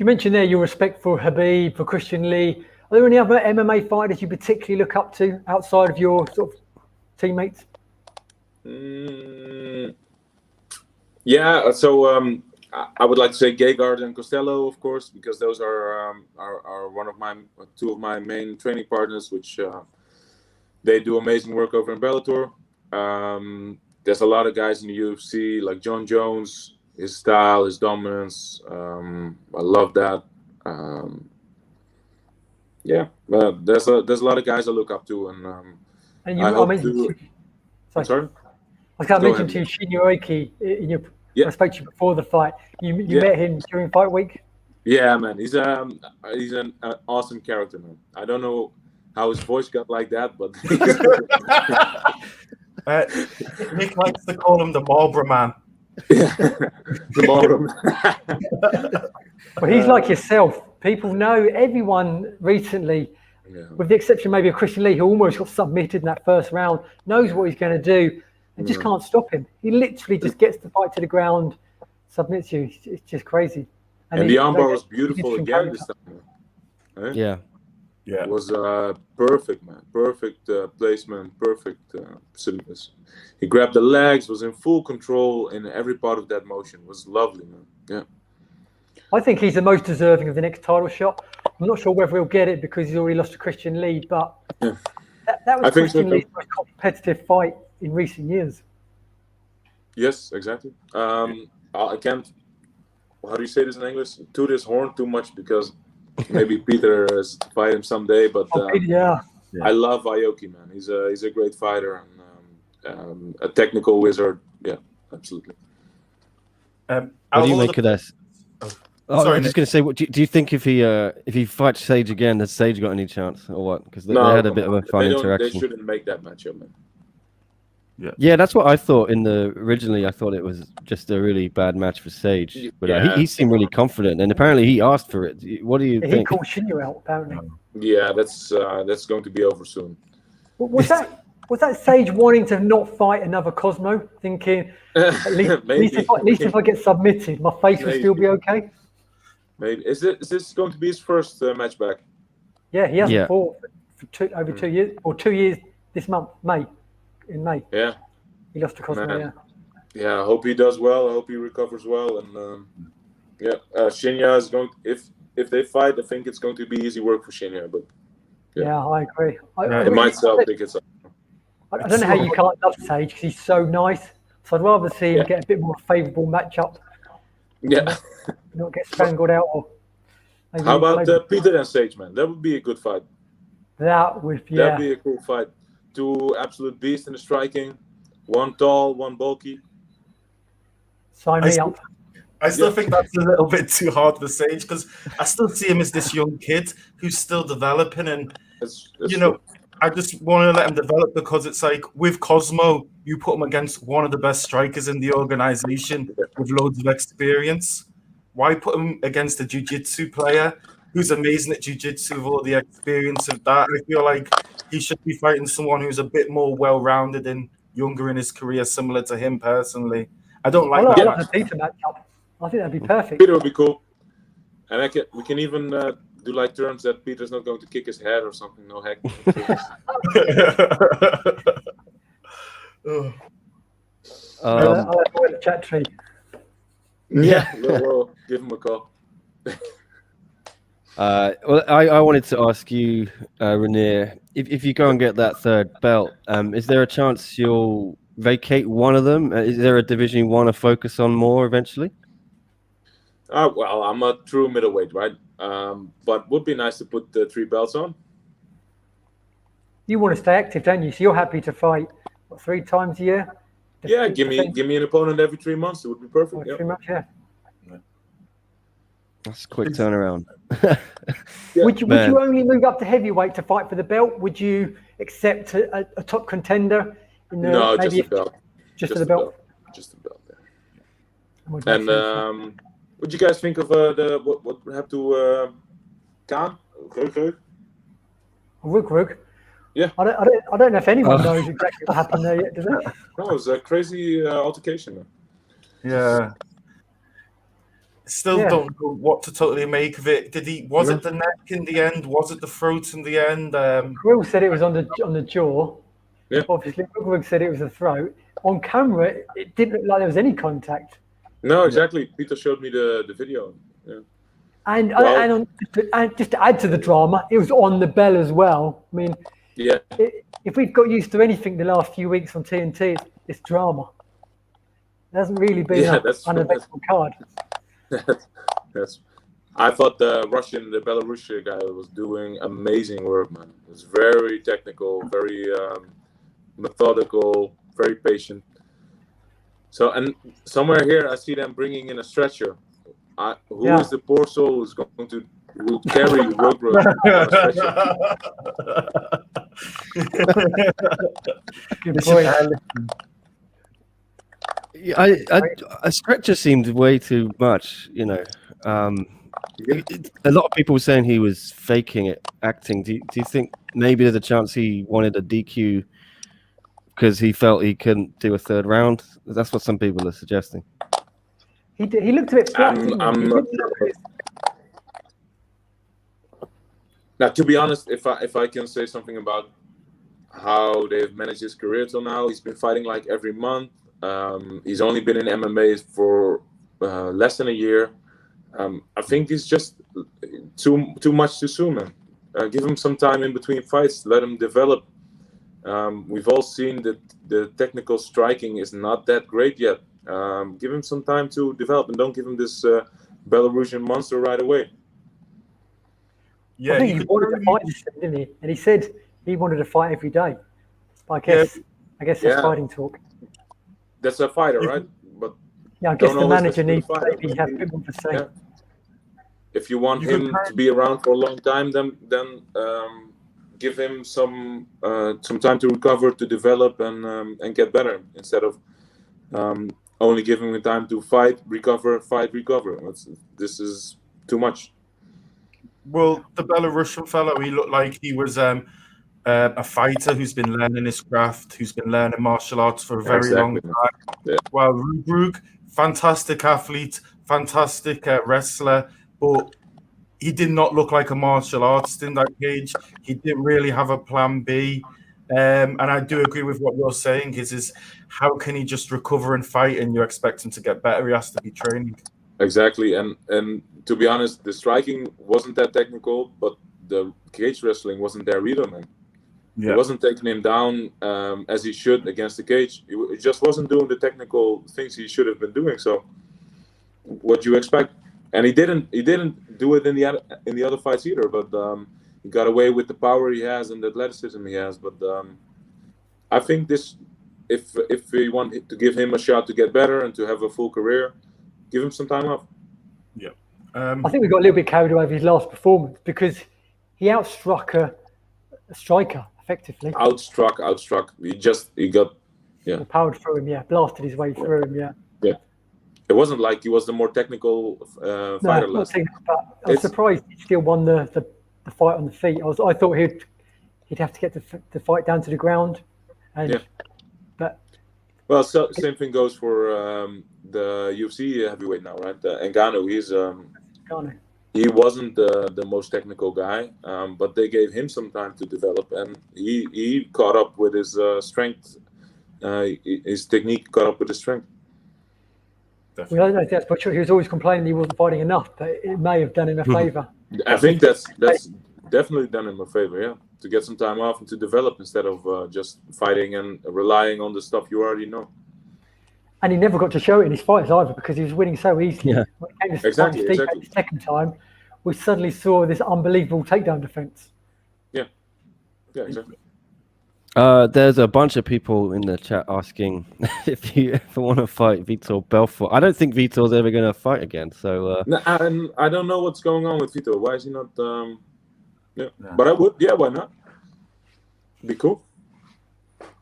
you mentioned there your respect for Khabib, for Christian Lee. Are there any other MMA fighters you particularly look up to outside of your sort of teammates? Yeah. So I would like to say Gegard and Costello, of course, because those are two of my main training partners, which they do amazing work over in Bellator. There's a lot of guys in the UFC, like John Jones, his style, his dominance. I love that. Yeah, but there's a lot of guys I look up to, and I hope to. Sorry. I was going to mention to you Shinyoki in your. I spoke to you before the fight. You met him during fight week? Yeah, man. He's an awesome character, man. I don't know how his voice got like that, but Nick likes to call him the Marlboro Man. tomorrow. Well, he's like yourself. People know, everyone recently, with the exception maybe of Christian Lee, who almost got submitted in that first round, knows what he's going to do and just can't stop him. He literally just gets the fight to the ground, submits you. It's just crazy. And the armbar was beautiful again this time. Right? Yeah. Yeah. It was perfect, man. Perfect placement, perfect. He grabbed the legs, was in full control in every part of that motion. It was lovely, man. Yeah. I think he's the most deserving of the next title shot. I'm not sure whether he'll get it because he's already lost to Christian Lee, but that was Christian Lee's most competitive fight in recent years. Yes, exactly. I can't. How do you say this in English? Toot his horn too much because maybe Peter has to fight him someday. But I love Aoki, man. He's a great fighter and a technical wizard. Yeah, absolutely. What do you make of this? Sorry, I'm just going to say, what do you think if he fights Sage again, has Sage got any chance or what? Because they had a bit of a fun interaction. They shouldn't make that matchup, man. Yeah, that's what I thought. Originally, I thought it was just a really bad match for Sage, but he seemed really confident, and apparently he asked for it. What do you think? He called Shinya out, apparently. Yeah, that's going to be over soon. Was that Sage wanting to not fight another Cosmo, thinking at least if I get submitted, my face will still be okay? Maybe. Is this going to be his first match back? Yeah, he hasn't fought for over 2 years, or 2 years this month, in May. Yeah. He lost to Cosmo, Yeah, I hope he does well. I hope he recovers well. And Shinya is going. If they fight, I think it's going to be easy work for Shinya. But I agree. It might sell tickets. I don't know how you can't love Sage because he's so nice. So I'd rather see him get a bit more favourable matchup. Yeah. Not get strangled out. Or how about Peter and Sage, man? That would be a good fight. That would That'd be a cool fight. Two absolute beasts in the striking. One tall, one bulky. Sign me up. I still think that's a little bit too hard for Sage because I still see him as this young kid who's still developing, and I just want to let him develop because it's like with Cosmo, you put him against one of the best strikers in the organization with loads of experience. Why put him against a jiu-jitsu player who's amazing at jiu-jitsu with all the experience of that? I feel like he should be fighting someone who's a bit more well-rounded and younger in his career, similar to him personally. I don't like that. I like the Peter matchup. I think that'd be perfect. Peter would be cool. And we can even do like terms that Peter's not going to kick his head or something. No heck. I'll have a chat tree. Yeah, we'll give him a call. Well, I wanted to ask you, Reinier, if you go and get that third belt, is there a chance you'll vacate one of them? Is there a division you want to focus on more eventually? Well, I'm a true middleweight, right? But would be nice to put the 3 belts on. You want to stay active, don't you? So you're happy to fight 3 times a year? Yeah, give me an opponent every 3 months. It would be perfect. 3 months, yeah. That's a quick turnaround. Would you only move up to heavyweight to fight for the belt? Would you accept a top contender? No, just the belt. Just for the belt? Just the belt, yeah. And what do you guys think of what happened to Khan? Rug. Yeah. I don't know if anyone knows exactly what happened there yet, does it? No, it was a crazy altercation. Yeah. Still don't know what to totally make of it. Was it the neck in the end? Was it the throat in the end? Will said it was on the jaw. Yeah. Obviously, Rug said it was the throat. On camera, it didn't look like there was any contact. No, exactly. Peter showed me the video. Yeah. And just to add to the drama, it was on the bell as well. I mean, if we've got used to anything the last few weeks on TNT, it's drama. It hasn't really been an uneventful card. I thought the Belarusian guy was doing amazing work, man. It was very technical, very methodical, very patient. So, and somewhere here, I see them bringing in a stretcher. Who is the poor soul who's going to will carry road rush on a stretcher. Good point. A stretcher seemed way too much, a lot of people were saying he was faking it, acting. Do you think maybe there's a chance he wanted a DQ because he felt he couldn't do a third round? That's what some people are suggesting. He looked a bit flat. I'm not sure. Now, to be honest, if I can say something about how they've managed his career till now, he's been fighting like every month. He's only been in MMA for less than a year. I think it's just too much too soon, man. Give him some time in between fights. Let him develop. We've all seen that the technical striking is not that great yet. Give him some time to develop, and don't give him this Belarusian monster right away. I think he wanted to fight, didn't he? And he said he wanted to fight every day. But I guess that's fighting talk. That's a fighter, right? But yeah, I guess the manager needs to maybe have a bit more to say. Yeah. If you want him to be around for a long time, then give him some time to recover, to develop, and get better, instead of only giving him time to fight, recover. This is too much. Well, the Belarusian fellow, he looked like he was a fighter who's been learning his craft, who's been learning martial arts for a very long time. Yeah. Well, Rubrug, fantastic athlete, fantastic wrestler, but he did not look like a martial artist in that cage. He didn't really have a plan B. And I do agree with what you're saying, is how can he just recover and fight and you expect him to get better? He has to be training. Exactly, and to be honest, the striking wasn't that technical, but the cage wrestling wasn't there either, man. Yeah. He wasn't taking him down as he should against the cage. He just wasn't doing the technical things he should have been doing. So, what do you expect? And he didn't do it in the other fights either. But he got away with the power he has and the athleticism he has. But I think this, if we want to give him a shot to get better and to have a full career, give him some time off. Yeah. I think we got a little bit carried away with his last performance because he outstruck a striker effectively. Outstruck. He got powered through him. Yeah, blasted his way through him. Yeah. Yeah. It wasn't like he was the more technical fighter. No, but I was surprised he still won the fight on the feet. I thought he'd have to get the fight down to the ground. But well, so same thing goes for the UFC heavyweight now, right? Ngannou, he wasn't the most technical guy, but they gave him some time to develop, and he caught up with his strength. His technique caught up with his strength. Well, I don't know if that's for sure. He was always complaining he wasn't fighting enough, but it may have done him a favour. I think that's definitely done him a favor, yeah, to get some time off and to develop instead of just fighting and relying on the stuff you already know. And he never got to show it in his fights either because he was winning so easily. Yeah. When it came to Exactly. the second time, we suddenly saw this unbelievable takedown defense. Yeah, exactly. There's a bunch of people in the chat asking if you ever want to fight Vitor Belfort. I don't think Vitor's ever going to fight again. So No, I don't know what's going on with Vitor. Why is he not? But I would. Yeah, why not? Be cool.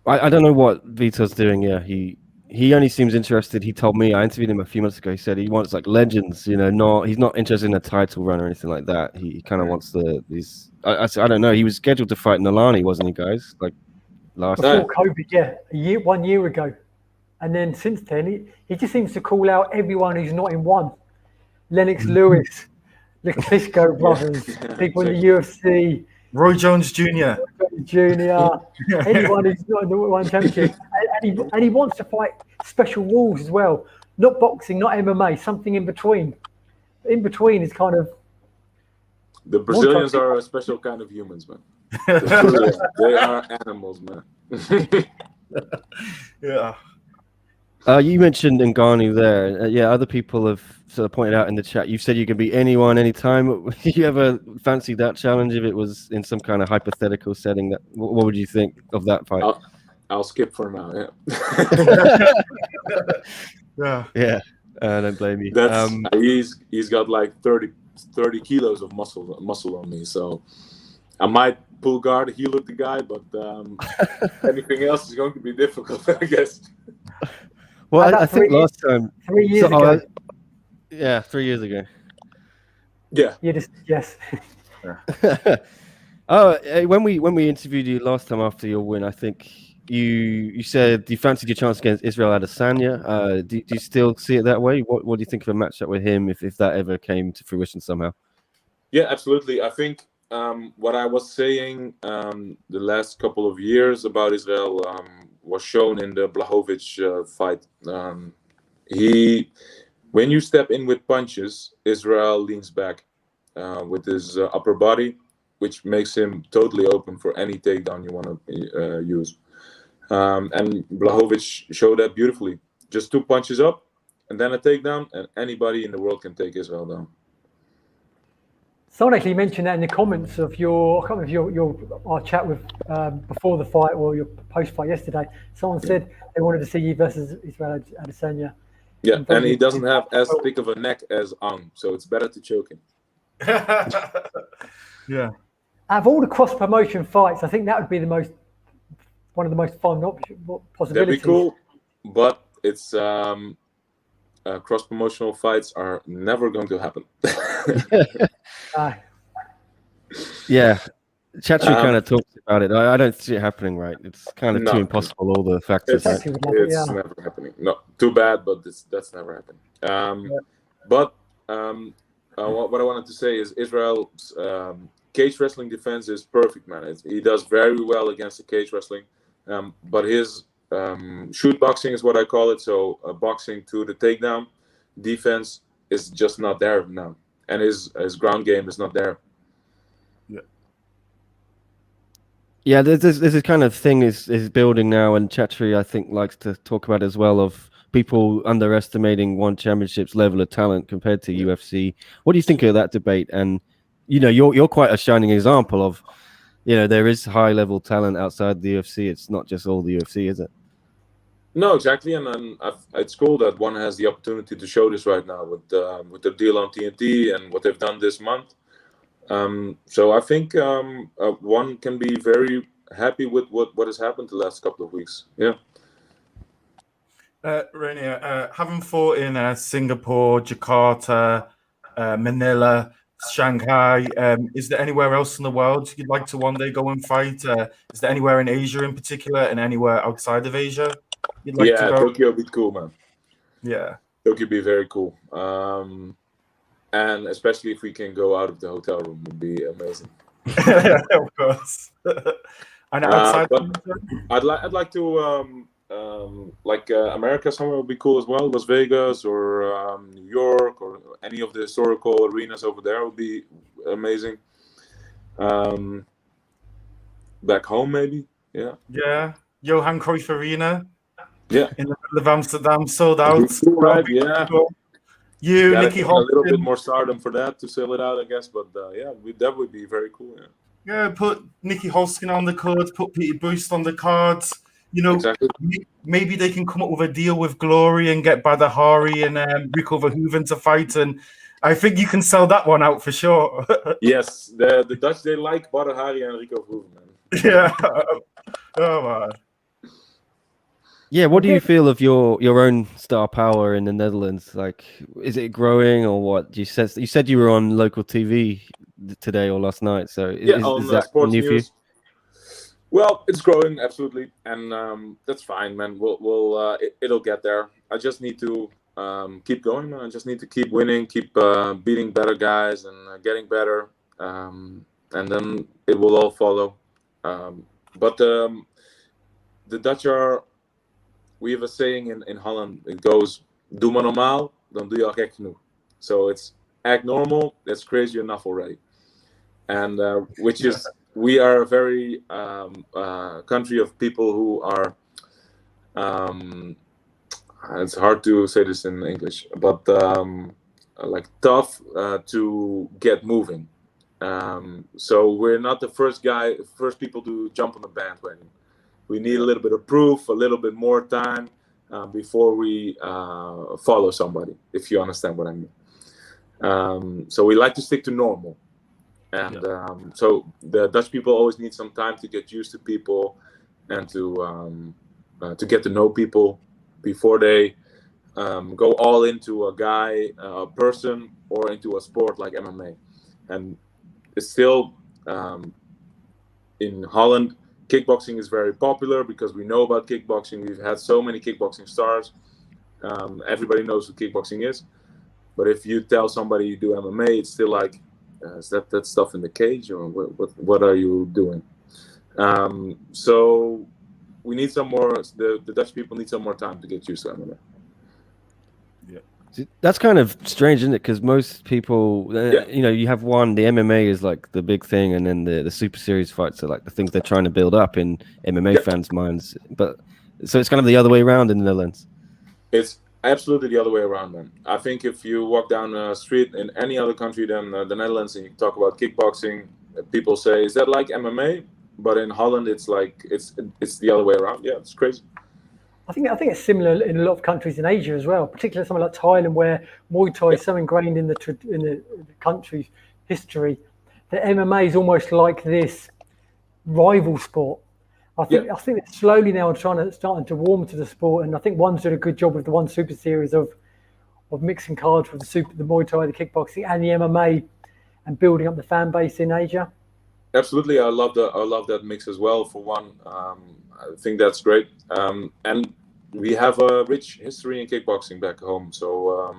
I don't know what Vitor's doing. Yeah, he only seems interested. He told me, I interviewed him a few months ago. He said he wants like legends. He's not interested in a title run or anything like that. He kind of wants these. I don't know. He was scheduled to fight Nalani, wasn't he, guys? Like. Before COVID, 1 year ago. And then since then, he just seems to call out everyone who's not in one. Lennox Lewis, the Klitschko brothers, people in the UFC. Roy Jones Jr. Anyone who's not in the one championship. And he wants to fight special rules as well. Not boxing, not MMA, something in between. In between is kind of... The Brazilians are a special kind of humans, man. They are animals, man. Yeah. You mentioned Ngannou there. Other people have sort of pointed out in the chat. You said you can beat anyone, anytime. Would you ever fancy that challenge if it was in some kind of hypothetical setting? What would you think of that fight? I'll skip for now. Yeah. Yeah. Don't blame you. He's got like 30 30 kilos of muscle on me. So I might pull guard, heel at the guy, but anything else is going to be difficult, I guess. Well, I think last time, 3 years ago. yeah, 3 years ago. Yeah. Yes. When we interviewed you last time after your win, I think you said you fancied your chance against Israel Adesanya. Do you still see it that way? What do you think of a matchup with him if that ever came to fruition somehow? Yeah, absolutely. I think what I was saying the last couple of years about Israel was shown in the Blachowicz fight. When you step in with punches, Israel leans back with his upper body, which makes him totally open for any takedown you want to use. And Blachowicz showed that beautifully. Just 2 punches up, and then a takedown, and anybody in the world can take Israel down. Someone actually mentioned that in the comments of our chat with before the fight or your post fight yesterday. Someone said they wanted to see you versus Israel Adesanya. Yeah, and he doesn't have as thick of a neck as Ang, so it's better to choke him. Yeah. Out of all the cross promotion fights, I think that would be one of the most fun possibilities. That'd be cool, but it's cross promotional fights are never going to happen. Yeah, Chatri kind of talks about it. I don't see it happening, right? It's kind of too impossible, all the factors. It's never happening. No, too bad, but that's never happening. But what I wanted to say is Israel's cage wrestling defense is perfect, man. He does very well against the cage wrestling, but his shoot boxing is what I call it. So boxing to the takedown defense is just not there now, and his ground game is not there. Yeah, this kind of thing is building now, and Chatri, I think, likes to talk about as well, of people underestimating one championship's level of talent compared to UFC. What do you think of that debate? And you're quite a shining example of, there is high level talent outside the UFC. It's not just all the UFC, is it? No, exactly. And it's cool that one has the opportunity to show this right now with the deal on TNT and what they've done this month. So I think one can be very happy with what has happened the last couple of weeks. Yeah. Reinier, having fought in Singapore, Jakarta, Manila, Shanghai, is there anywhere else in the world you'd like to one day go and fight? Is there anywhere in Asia in particular, and anywhere outside of Asia you'd like to go? Tokyo would be cool, man. Yeah. Tokyo would be very cool. And especially if we can go out of the hotel room, would be amazing. Of course. And outside, I'd like to America somewhere would be cool as well. Las Vegas or New York or any of the historical arenas over there would be amazing. Back home, maybe. Yeah. Yeah. Johan Cruyff Arena. Yeah. In the middle of Amsterdam, sold out. Cool, right? Yeah. You, Nicky Holskin. A little bit more stardom for that to sell it out, I guess. But that would be very cool. Yeah. Yeah, put Nicky Holskin on the card, put Peter Boost on the cards. Exactly. Maybe they can come up with a deal with Glory and get Badr Hari and Rico Verhoeven to fight, and I think you can sell that one out for sure. Yes, the Dutch, they like Badr Hari and Rico Verhoeven, man. Yeah. Oh man. Yeah, what do you feel of your own star power in the Netherlands? Like, is it growing or what? You said you were on local TV today or last night, so is that sports new for you? Well, it's growing, absolutely, and that's fine, man. It'll get there. I just need to keep going, man. I just need to keep winning, keep beating better guys, and getting better, and then it will all follow. But the Dutch are. We have a saying in Holland. It goes, "Doe maar normaal, dan doe je al gek genoeg." So it's act normal. That's crazy enough already, and which is. We are a very country of people who are, it's hard to say this in English, but like tough to get moving. So we're not the first people to jump on the bandwagon. We need a little bit of proof, a little bit more time before we follow somebody, if you understand what I mean. So we like to stick to normal. And so the Dutch people always need some time to get used to people and to get to know people before they go all into a guy, a person, or into a sport like MMA. And it's still in Holland, kickboxing is very popular because we know about kickboxing. We've had so many kickboxing stars. Everybody knows what kickboxing is. But if you tell somebody you do MMA, it's still like, is that stuff in the cage, or what are you doing? So we need some more. The Dutch people need some more time to get used to MMA. See, that's kind of strange, isn't it? Because most people, you know, you have one. The MMA is like the big thing, and then the Super Series fights are like the things they're trying to build up in MMA fans' minds. But so it's kind of the other way around in the Netherlands. It's absolutely the other way around, man. I think if you walk down the street in any other country than the Netherlands and you talk about kickboxing, people say, "Is that like MMA?" But in Holland, it's like it's the other way around. Yeah, it's crazy. I think it's similar in a lot of countries in Asia as well, particularly somewhere like Thailand, where Muay Thai is so ingrained in the country's history that MMA is almost like this rival sport. I think that slowly now starting to warm to the sport, and I think One's doing a good job with the One Super Series of mixing cards with the Muay Thai, the kickboxing, and the MMA, and building up the fan base in Asia. Absolutely, I love that mix as well. For one, I think that's great, and we have a rich history in kickboxing back home. So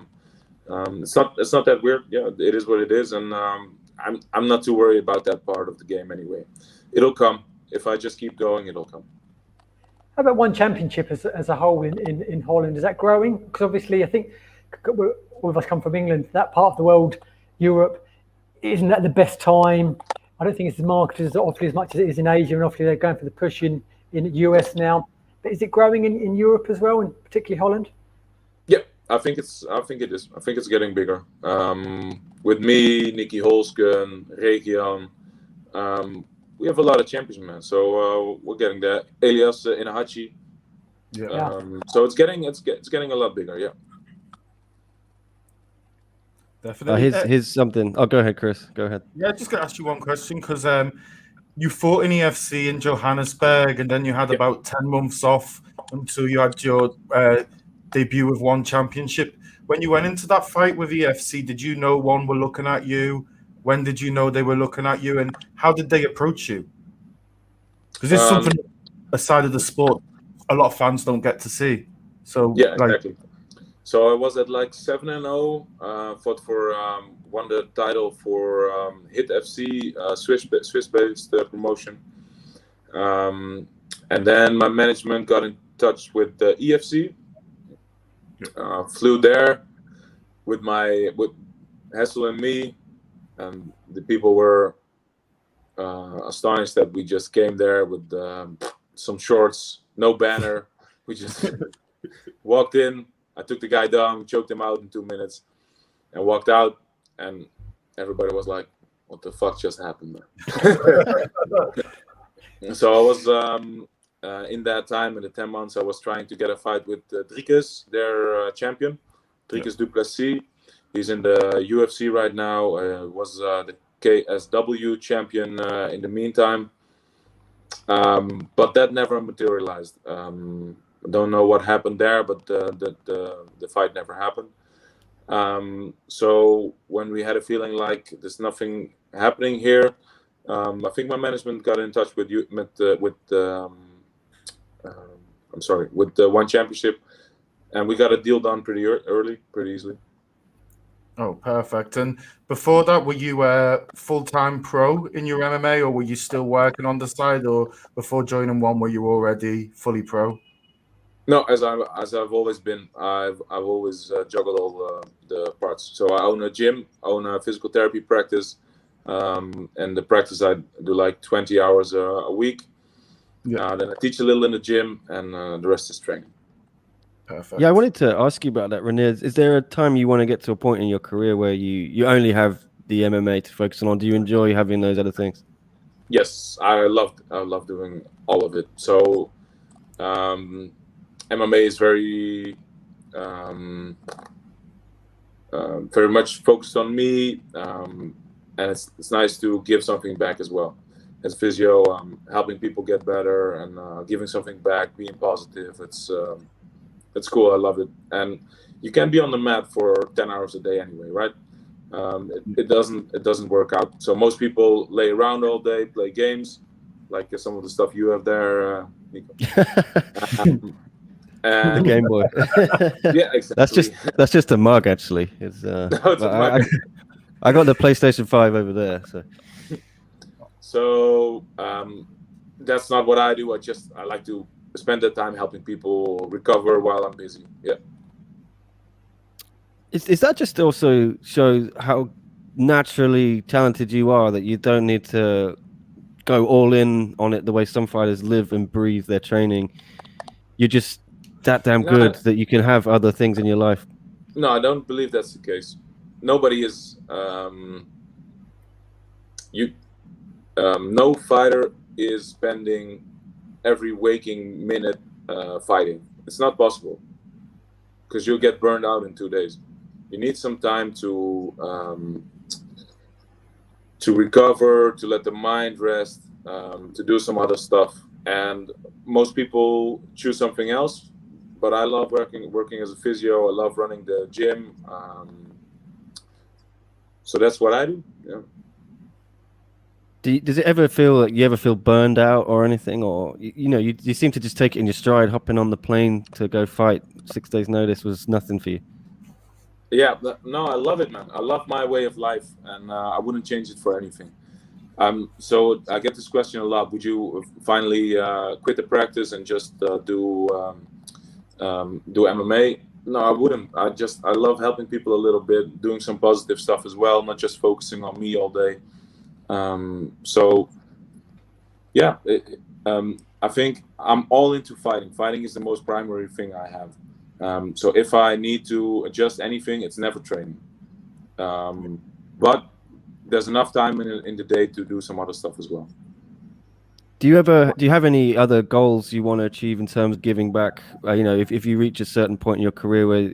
it's not that weird. Yeah, it is what it is, and I'm not too worried about that part of the game anyway. It'll come. If I just keep going, it'll come. How about One Championship as a whole in Holland? Is that growing? Because obviously, I think all of us come from England. That part of the world, Europe, isn't that the best time? I don't think it's marketed as often as much as it is in Asia, and obviously they're going for the push in the US now. But is it growing in Europe as well, and particularly Holland? Yeah, I think it is. I think it's getting bigger. With me, Nicky Holsken, Region, we have a lot of champions, man. So we're getting there. Elias Inahachi. So it's getting a lot bigger. Yeah. Definitely. Here's something. Oh, go ahead, Chris. Go ahead. Yeah, just going to ask you one question, because you fought in EFC in Johannesburg, and then you had about 10 months off until you had your debut with One Championship. When you went into that fight with EFC, did you know One were looking at you? When did you know they were looking at you, and how did they approach you? Because this is something aside of the sport a lot of fans don't get to see. So yeah, exactly. So I was at like 7-0, fought for won the title for Hit FC, Swiss-based promotion, and then my management got in touch with the EFC. Flew there with Hessel and me, and the people were astonished that we just came there with some shorts, no banner. We just walked in. I took the guy down, choked him out in 2 minutes, and walked out. And everybody was like, "What the fuck just happened?" So I was in that time, in the 10 months, I was trying to get a fight with Driekus, their champion, Driekus Duplessis. He's in the UFC right now. Was the KSW champion in the meantime, but that never materialized. I don't know what happened there, but the fight never happened. So when we had a feeling like there's nothing happening here, I think my management got in touch with the One Championship, and we got a deal done pretty early, pretty easily. Oh, perfect. And before that, were you a full-time pro in your MMA, or were you still working on the side, or before joining One, were you already fully pro? No, as I've always been, I've always juggled all the parts. So I own a gym, own a physical therapy practice, and the practice I do like 20 hours a week. Yeah. Then I teach a little in the gym, and the rest is training. Perfect. Yeah, I wanted to ask you about that, Reinier. Is there a time you want to get to a point in your career where you only have the MMA to focus on? Do you enjoy having those other things? Yes, I love doing all of it. So MMA is very very much focused on me, and it's nice to give something back as well. As physio, helping people get better and giving something back, being positive. It's cool. I love it. And you can be on the mat for 10 hours a day anyway, right? It doesn't work out. So most people lay around all day, play games, like some of the stuff you have there, Nico. The Game Boy. Yeah, exactly. That's just a mug, actually. It's No, it's a mug. I got the PlayStation 5 over there. So that's not what I do. I like to spend the time helping people recover while I'm busy. Yeah. Is that just also shows how naturally talented you are, that you don't need to go all in on it the way some fighters live and breathe their training? You're just that damn good that you can have other things in your life. No, I don't believe that's the case. Nobody is. No fighter is spending every waking minute fighting. It's not possible, because you'll get burned out in 2 days. You need some time to recover, to let the mind rest, to do some other stuff. And most people choose something else. But I love working as a physio. I love running the gym. So that's what I do. Yeah. Does it ever feel like you feel burned out or anything, or you seem to just take it in your stride? Hopping on the plane to go fight 6 days notice was nothing for you. Yeah, no, I love it, man. I love my way of life, and I wouldn't change it for anything. So I get this question a lot. Would you finally quit the practice and just do MMA? No, I wouldn't. I love helping people a little bit, doing some positive stuff as well, not just focusing on me all day. So yeah, I think I'm all into fighting. Fighting is the most primary thing I have. So if I need to adjust anything, it's never training. But there's enough time in the day to do some other stuff as well. Do you have any other goals you want to achieve in terms of giving back? If you reach a certain point in your career where,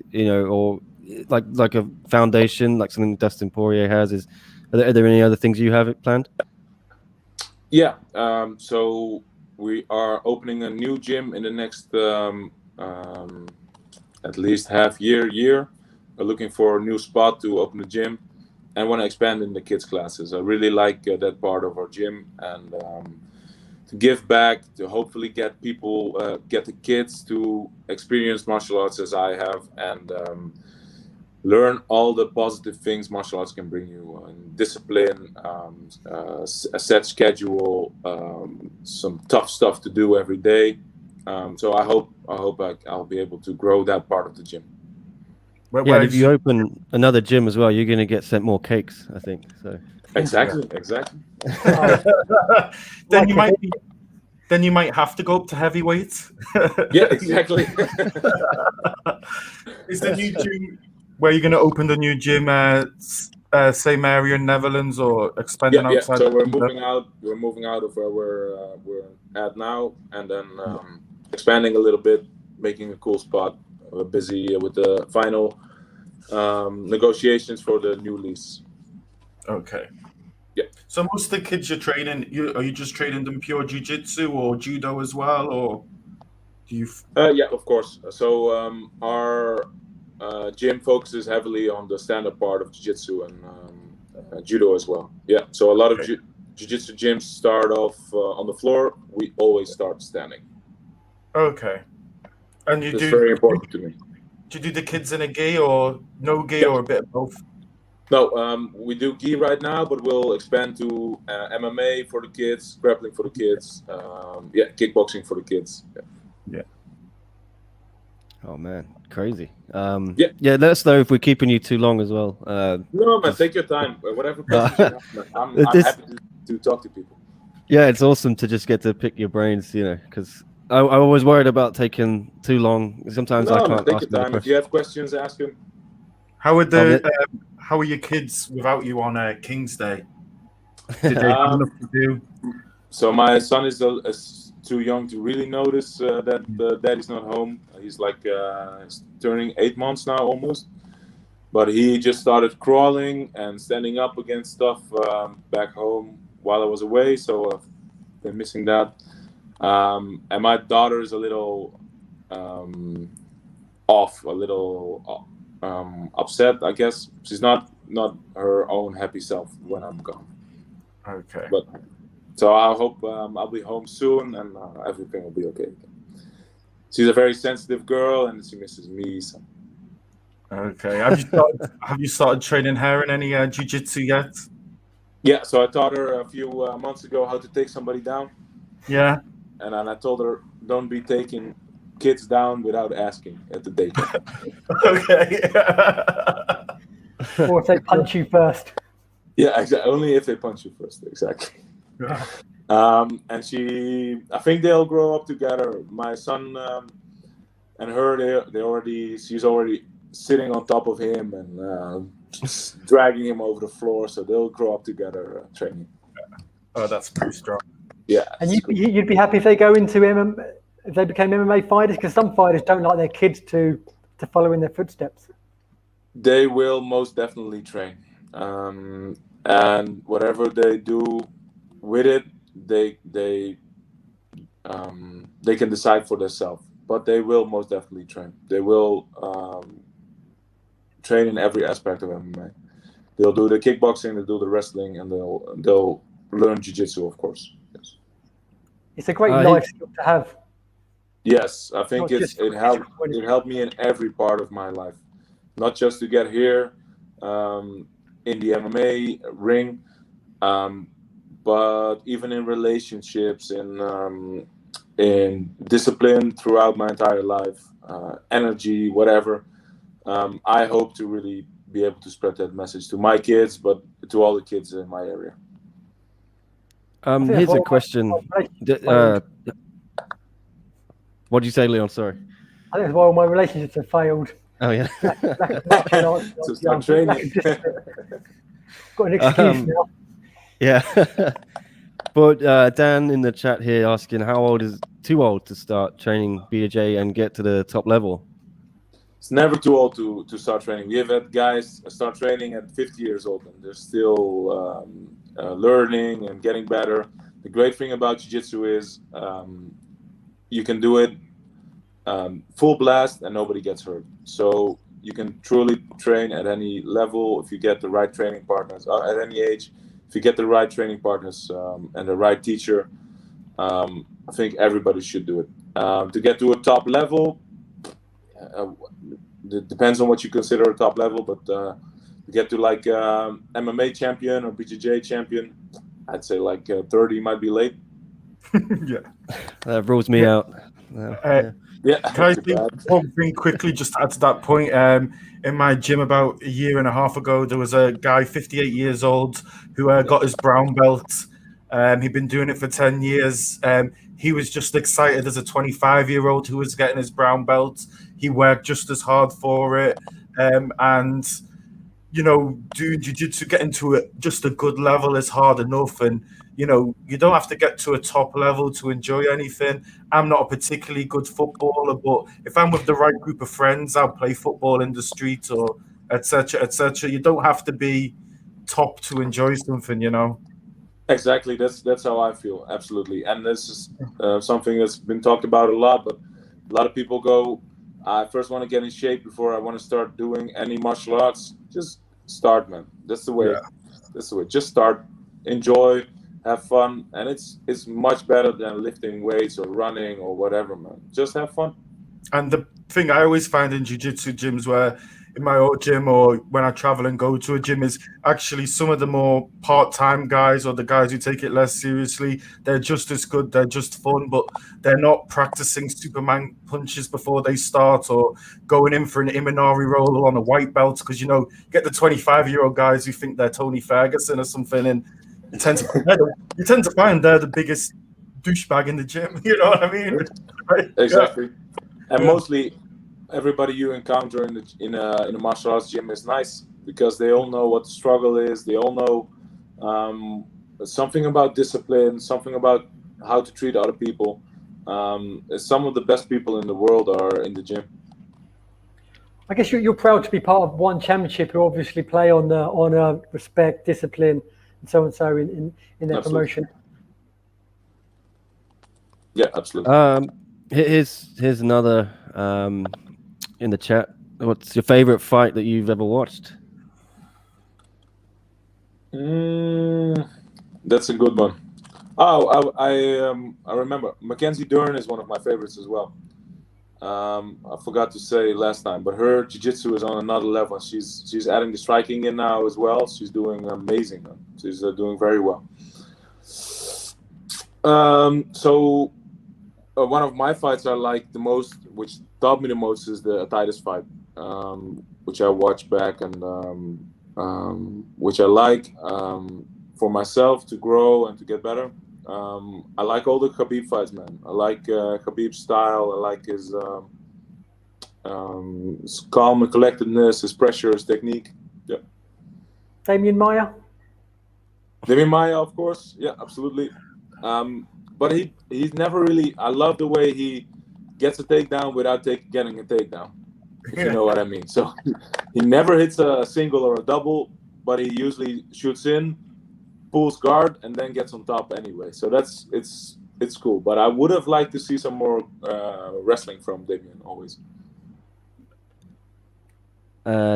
or like a foundation, like something Dustin Poirier has, are there any other things you have planned? Yeah. So we are opening a new gym in the next at least half year. We're looking for a new spot to open the gym, and want to expand in the kids classes. I really like that part of our gym, and to give back, to hopefully get people, get the kids to experience martial arts as I have, and learn all the positive things martial arts can bring you, discipline, a set schedule, some tough stuff to do every day. So I hope I'll be able to grow that part of the gym. Yeah, if you open another gym as well, you're going to get sent more cakes, I think. So exactly. Then you might have to go up to heavyweight. Yeah, exactly. Is the new gym where you're going to open the new gym same area in Netherlands, or expanding outside? So we're moving out. We're moving out of where we're at now, and then expanding a little bit, making a cool spot. We're busy with the final negotiations for the new lease. Okay. Yeah. So most of the kids you're training, are you just training them pure jiu-jitsu or judo as well, or do you? Yeah, of course. So our gym focuses heavily on the stand-up part of jiu-jitsu and judo as well. Yeah. So a lot of jiu-jitsu gyms start off on the floor. We always start standing. Okay. And it's very important to me. Do you do the kids in a gi or no gi, or a bit of both? No, we do gi right now, but we'll expand to MMA for the kids, grappling for the kids, kickboxing for the kids. Yeah. Oh man, crazy. Yeah. Let us know if we're keeping you too long as well. No, man, take your time. Whatever questions you have, I'm happy to talk to people. Yeah, it's awesome to just get to pick your brains, because I was worried about taking too long. Sometimes I can't take ask your time. If you have questions, ask them. How are your kids without you on King's Day? Did they have enough to do? So my son is too young to really notice that daddy's not home. He's like turning 8 months now almost. but he just started crawling and standing up against stuff back home while I was away, so I've been missing that. And my daughter is a little off, a little upset, I guess. She's not her own happy self when I'm gone. Okay. But so I hope I'll be home soon and everything will be okay again. She's a very sensitive girl and she misses me. So. Okay. Have you started training her in any jiu-jitsu yet? Yeah. So I taught her a few months ago how to take somebody down. Yeah. And then I told her, don't be taking kids down without asking at the daycare. Okay. Or if they punch you first. Yeah, exactly. Only if they punch you first. Exactly. Yeah. And I think they'll grow up together. My son and her, she's already sitting on top of him and dragging him over the floor. So they'll grow up together training. Oh, that's pretty strong. Yeah. And you'd be happy if they go into MMA, if they became MMA fighters, because some fighters don't like their kids to follow in their footsteps. They will most definitely train, and whatever they do with it, they can decide for themselves. But they will most definitely train. They will train in every aspect of MMA. They'll do the kickboxing, they'll do the wrestling, and they'll learn jiu-jitsu, of course. Yes. It's a great life skill to have. Yes, I think Not it helped me in every part of my life, not just to get here in the MMA ring, but even in relationships, in discipline throughout my entire life, energy, whatever. I hope to really be able to spread that message to my kids, but to all the kids in my area. Here's a question. What did you say, Leon? Sorry. I think that's why all my relationships have failed. Oh, yeah. So start training. Got an excuse now. Yeah. But Dan in the chat here asking, how old is too old to start training BJJ and get to the top level? It's never too old to start training. We have had guys start training at 50 years old and they're still learning and getting better. The great thing about jiu-jitsu is you can do it full blast and nobody gets hurt. So you can truly train at any level if you get the right training partners at any age. If you get the right training partners and the right teacher, I think everybody should do it. To get to a top level, it depends on what you consider a top level, but to get to like MMA champion or BJJ champion, I'd say like 30 might be late. Yeah. That rules me out. Yeah. Can I say one thing quickly just to add to that point? In my gym about a year and a half ago, there was a guy, 58 years old, who got his brown belt. He'd been doing it for 10 years. He was just excited as a 25-year-old who was getting his brown belt. He worked just as hard for it. And, you know, doing jiu-jitsu, getting to just a good level is hard enough. And, you know, you don't have to get to a top level to enjoy anything. I'm not a particularly good footballer, but if I'm with the right group of friends, I'll play football in the street or et cetera, et cetera. You don't have to be top to enjoy something, you know. Exactly, that's how I feel, absolutely. And this is something that's been talked about a lot, but a lot of people go, I first want to get in shape before I want to start doing any martial arts. Just start, man. That's the way. Yeah. That's the way. Just start, enjoy, have fun, and it's much better than lifting weights or running or whatever, man. Just have fun. And the thing I always find in jiu-jitsu gyms, where in my old gym or when I travel and go to a gym, is actually some of the more part-time guys or the guys who take it less seriously. They're just as good. They're just fun, but they're not practicing Superman punches before they start or going in for an Imanari roll on a white belt. Because, you know, you get the 25-year-old guys who think they're Tony Ferguson or something, and you tend to find they're the biggest douchebag in the gym. You know what I mean? Right? Exactly. Yeah. And mostly everybody you encounter in a martial arts gym is nice because they all know what the struggle is. They all know something about discipline, something about how to treat other people. Some of the best people in the world are in the gym. I guess you're proud to be part of one championship who obviously play on the honor, respect, discipline, and so in their Absolutely. promotion. Yeah, absolutely. Here's another in the chat. What's your favorite fight that you've ever watched? That's a good one. Oh, I remember Mackenzie Dern is one of my favorites as well. I forgot to say last time, but her jiu-jitsu is on another level. She's adding the striking in now as well. She's doing amazing. She's doing very well. So one of my fights I like the most, which taught me the most, is the Titus fight, which I watch back and which I like for myself to grow and to get better. I like all the Khabib fights, man. I like Khabib's style. I like his calm and collectedness, his pressure, his technique. Yeah. Damian Maia? Damian Maia, of course. Yeah, absolutely. But he's never really. I love the way he gets a takedown without getting a takedown. If you know what I mean. So he never hits a single or a double, but he usually shoots in, pulls guard, and then gets on top anyway. So it's cool. But I would have liked to see some more wrestling from Damian always.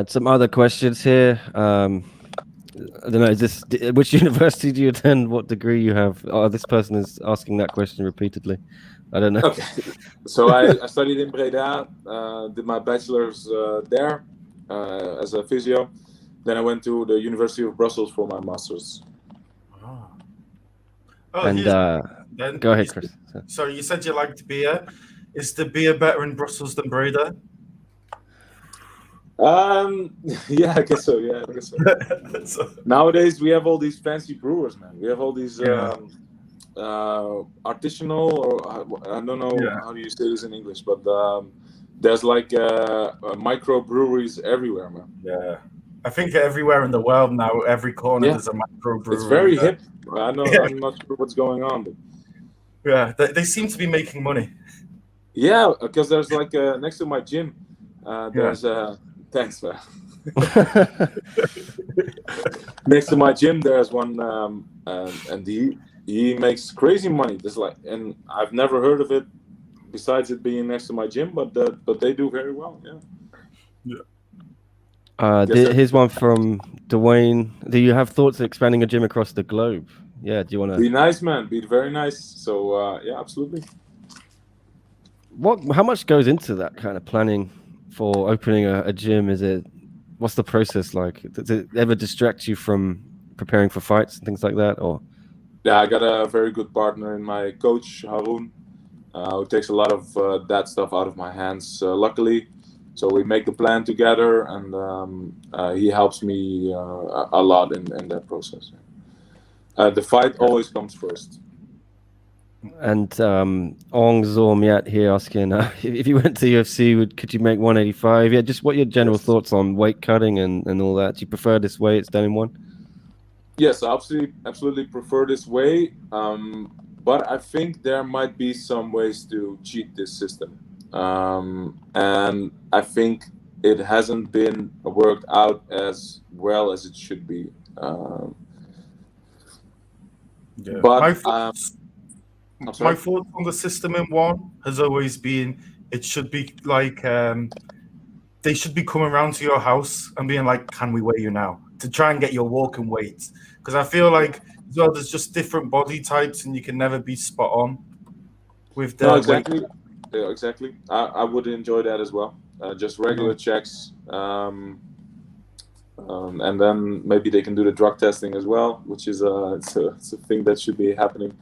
Some other questions here. I don't know. Is this which university do you attend? What degree you have? Oh, this person is asking that question repeatedly. I don't know. Okay, so I studied in Breda, did my bachelor's there as a physio. Then I went to the University of Brussels for my master's. And go ahead, Chris. So you said you liked beer. Is the beer better in Brussels than Breda? Yeah, I guess so. Yeah, I guess so. Nowadays we have all these fancy brewers, man. We have all these artisanal, or I don't know how do you say this in English, but there's like micro breweries everywhere, man. Yeah, I think everywhere in the world now, every corner there's a micro brewery. It's very hip. I know. I'm not sure what's going on, but yeah, they seem to be making money. Yeah, because there's like next to my gym, there's thanks, man. Next to my gym, there's one, and he makes crazy money. There's like, and I've never heard of it besides it being next to my gym, but they do very well. Here's one from Dwayne. Do you have thoughts of expanding a gym across the globe? Yeah, do you want to be nice, man? Be very nice. So yeah, absolutely. How much goes into that kind of planning for opening a gym? What's the process like? Does it ever distract you from preparing for fights and things like that? Or yeah, I got a very good partner in my coach Haroon, who takes a lot of that stuff out of my hands. Luckily, so we make the plan together, and he helps me a lot in that process. The fight always comes first. And Ong Zormiat here asking if you went to UFC, could you make 185? Yeah, just what your general thoughts on weight cutting and all that. Do you prefer this way it's done in one? Yes, I absolutely prefer this way. But I think there might be some ways to cheat this system. And I think it hasn't been worked out as well as it should be. But my thoughts on the system in one has always been it should be like they should be coming around to your house and being like, can we weigh you now, to try and get your walking weight, because I feel like as well there's just different body types and you can never be spot on with the exactly weight. Yeah, exactly. I would enjoy that as well, just regular checks, and then maybe they can do the drug testing as well, which is it's a thing that should be happening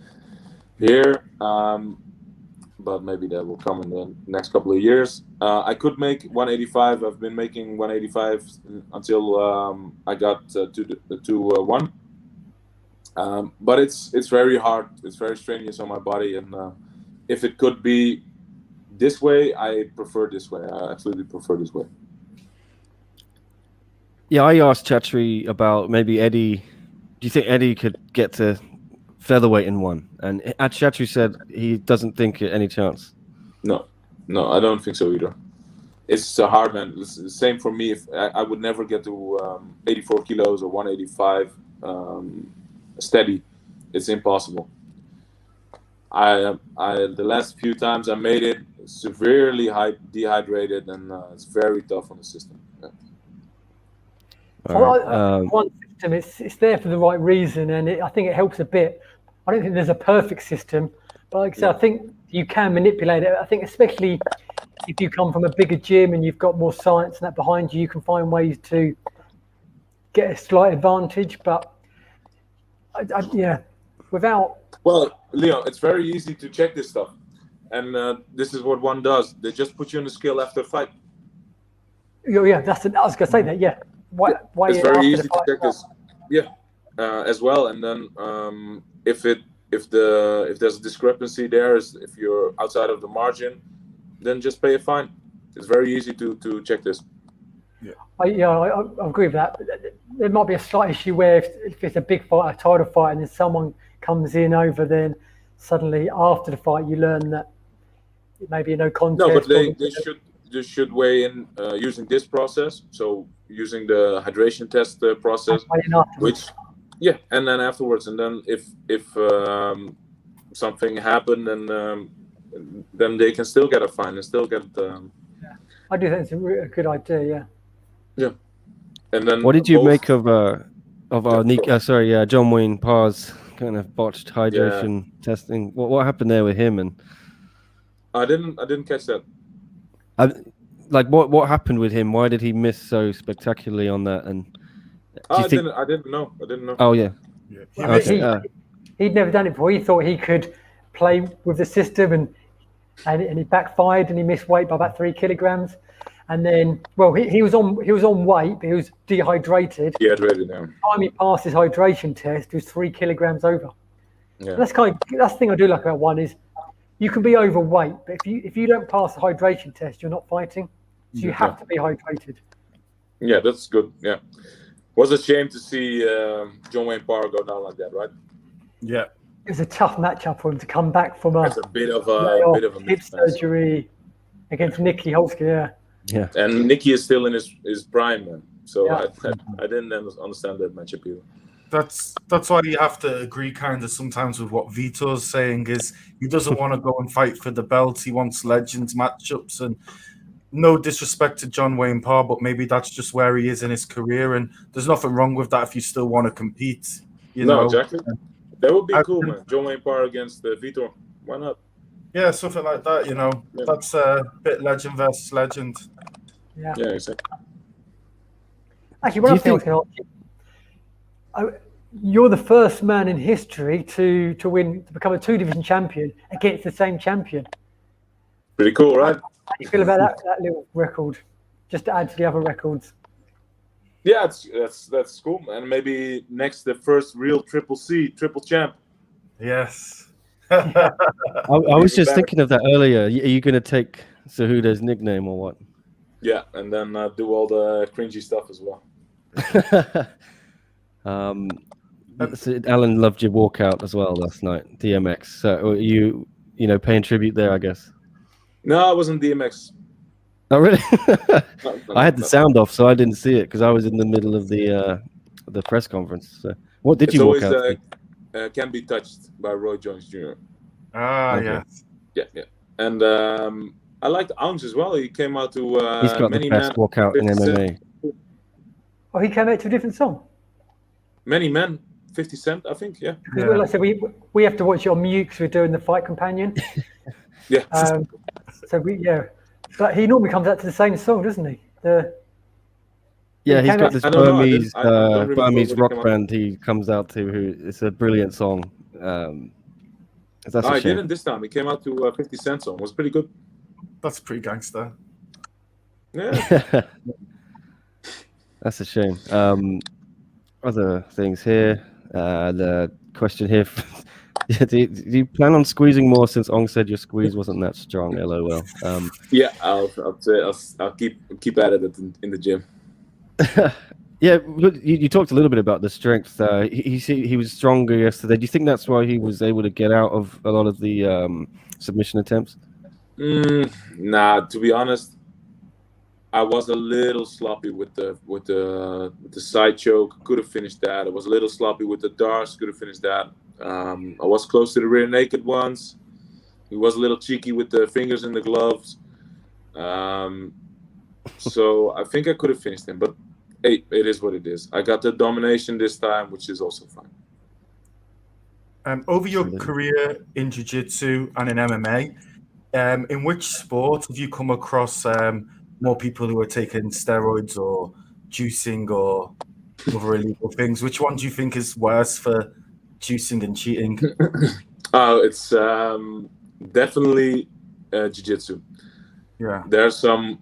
here, but maybe that will come in the next couple of years. I could make 185. I've been making 185 until I got to 1. But it's very hard. It's very strenuous on my body, and if it could be this way, I prefer this way. I absolutely prefer this way. Yeah, I asked Chatri about maybe Eddie. Do you think Eddie could get to featherweight in one? And Chatri said he doesn't think any chance. No, I don't think so either. It's hard, man. It's the same for me. If I would never get to 84 kilos or 185 steady, it's impossible. I the last few times I made it severely dehydrated, and it's very tough on the system. Yeah. One system, it's there for the right reason, and I think it helps a bit. I don't think there's a perfect system, but like I said, I think you can manipulate it. I think especially if you come from a bigger gym and you've got more science and that behind you, you can find ways to get a slight advantage. But without. Well, Leo, it's very easy to check this stuff, and this is what one does. They just put you on the scale after the fight. Yeah, I was gonna say that. Yeah, why it's very easy to check this. Yeah, as well. And then if there's a discrepancy there, if you're outside of the margin, then just pay a fine. It's very easy to check this. I agree with that. There might be a slight issue where if it's a big fight, a title fight, and then someone comes in over, then suddenly after the fight you learn that it may be a no contest. No, but they should weigh in using this process. So using the hydration test process, and then afterwards, and then if something happened, then they can still get a fine and still get. I do think it's a good idea. Yeah. Yeah. And then what did you make of John Wayne Parr's kind of botched hydration testing? What happened there with him? And I didn't catch that. Like what happened with him? Why did he miss so spectacularly on that? And I didn't know. Oh yeah. He'd never done it before. He thought he could play with the system, and he backfired, and he missed weight by about 3 kilograms. And then, he was on weight, but he was dehydrated. Dehydrated now. By the time he passed his hydration test, he was 3 kilograms over. Yeah. That's the thing I do like about one is you can be overweight, but if you don't pass the hydration test, you're not fighting. So you have to be hydrated. Yeah, that's good. Yeah, was a shame to see John Wayne Parr go down like that, right? Yeah, it was a tough matchup for him to come back from a bit of a hip surgery against Nicky Holzke. Yeah. Yeah, and Nicky is still in his prime, man. So I didn't understand that matchup either. That's why you have to agree kind of sometimes with what Vitor's saying is he doesn't want to go and fight for the belt. He wants legends matchups, and no disrespect to John Wayne Parr, but maybe that's just where he is in his career, and there's nothing wrong with that if you still want to compete. You know? Exactly. That would be cool, man. John Wayne Parr against Vitor. Why not? Yeah, something like that, you know. Yeah. That's a bit legend versus legend. Yeah, exactly. Actually, one thing I was going to ask you, you're the first man in history to become a 2-division champion against the same champion. Pretty cool, right? How do you feel about that little record? Just to add to the other records. Yeah, that's cool, and maybe next the first real triple champ. Yes. I was just thinking of that earlier. Are you going to take Cejudo's nickname or what? Yeah, and then do all the cringy stuff as well. Alan loved your walkout as well last night, DMX. So you paying tribute there, I guess. No, I wasn't DMX. Oh really? No, I had the sound off, so I didn't see it because I was in the middle of the press conference. So what did you walk out? Can Be Touched by Roy Jones Jr. Okay. Yeah. And I liked Ounce as well. He came out to he's got the best walkout in MMA. Oh, he came out to a different song. Many Men, 50 Cent, I think. Yeah. Like I said, we have to watch it on mute because we're doing the Fight Companion. Yeah. But he normally comes out to the same song, doesn't he? He's got this Burmese rock band he comes out to. It's a brilliant song. I didn't this time. He came out to 50 Cent song. It was pretty good. That's pretty gangster. Yeah. That's a shame. Other things here. The question here. Do you plan on squeezing more since Ong said your squeeze wasn't that strong? LOL. Yeah, I'll keep at it in the gym. Yeah, look, you talked a little bit about the strength. He was stronger yesterday. Do you think that's why he was able to get out of a lot of the submission attempts? Nah, to be honest, I was a little sloppy with the side choke. Could have finished that. I was a little sloppy with the darts. Could have finished that. I was close to the rear naked once. He was a little cheeky with the fingers in the gloves. So I think I could have finished him, but hey, it is what it is. I got the domination this time, which is also fine. Over your career in jiu-jitsu and in MMA, in which sport have you come across more people who are taking steroids or juicing or other illegal things? Which one do you think is worse for juicing and cheating? Oh, it's definitely jiu-jitsu. Yeah. There's some.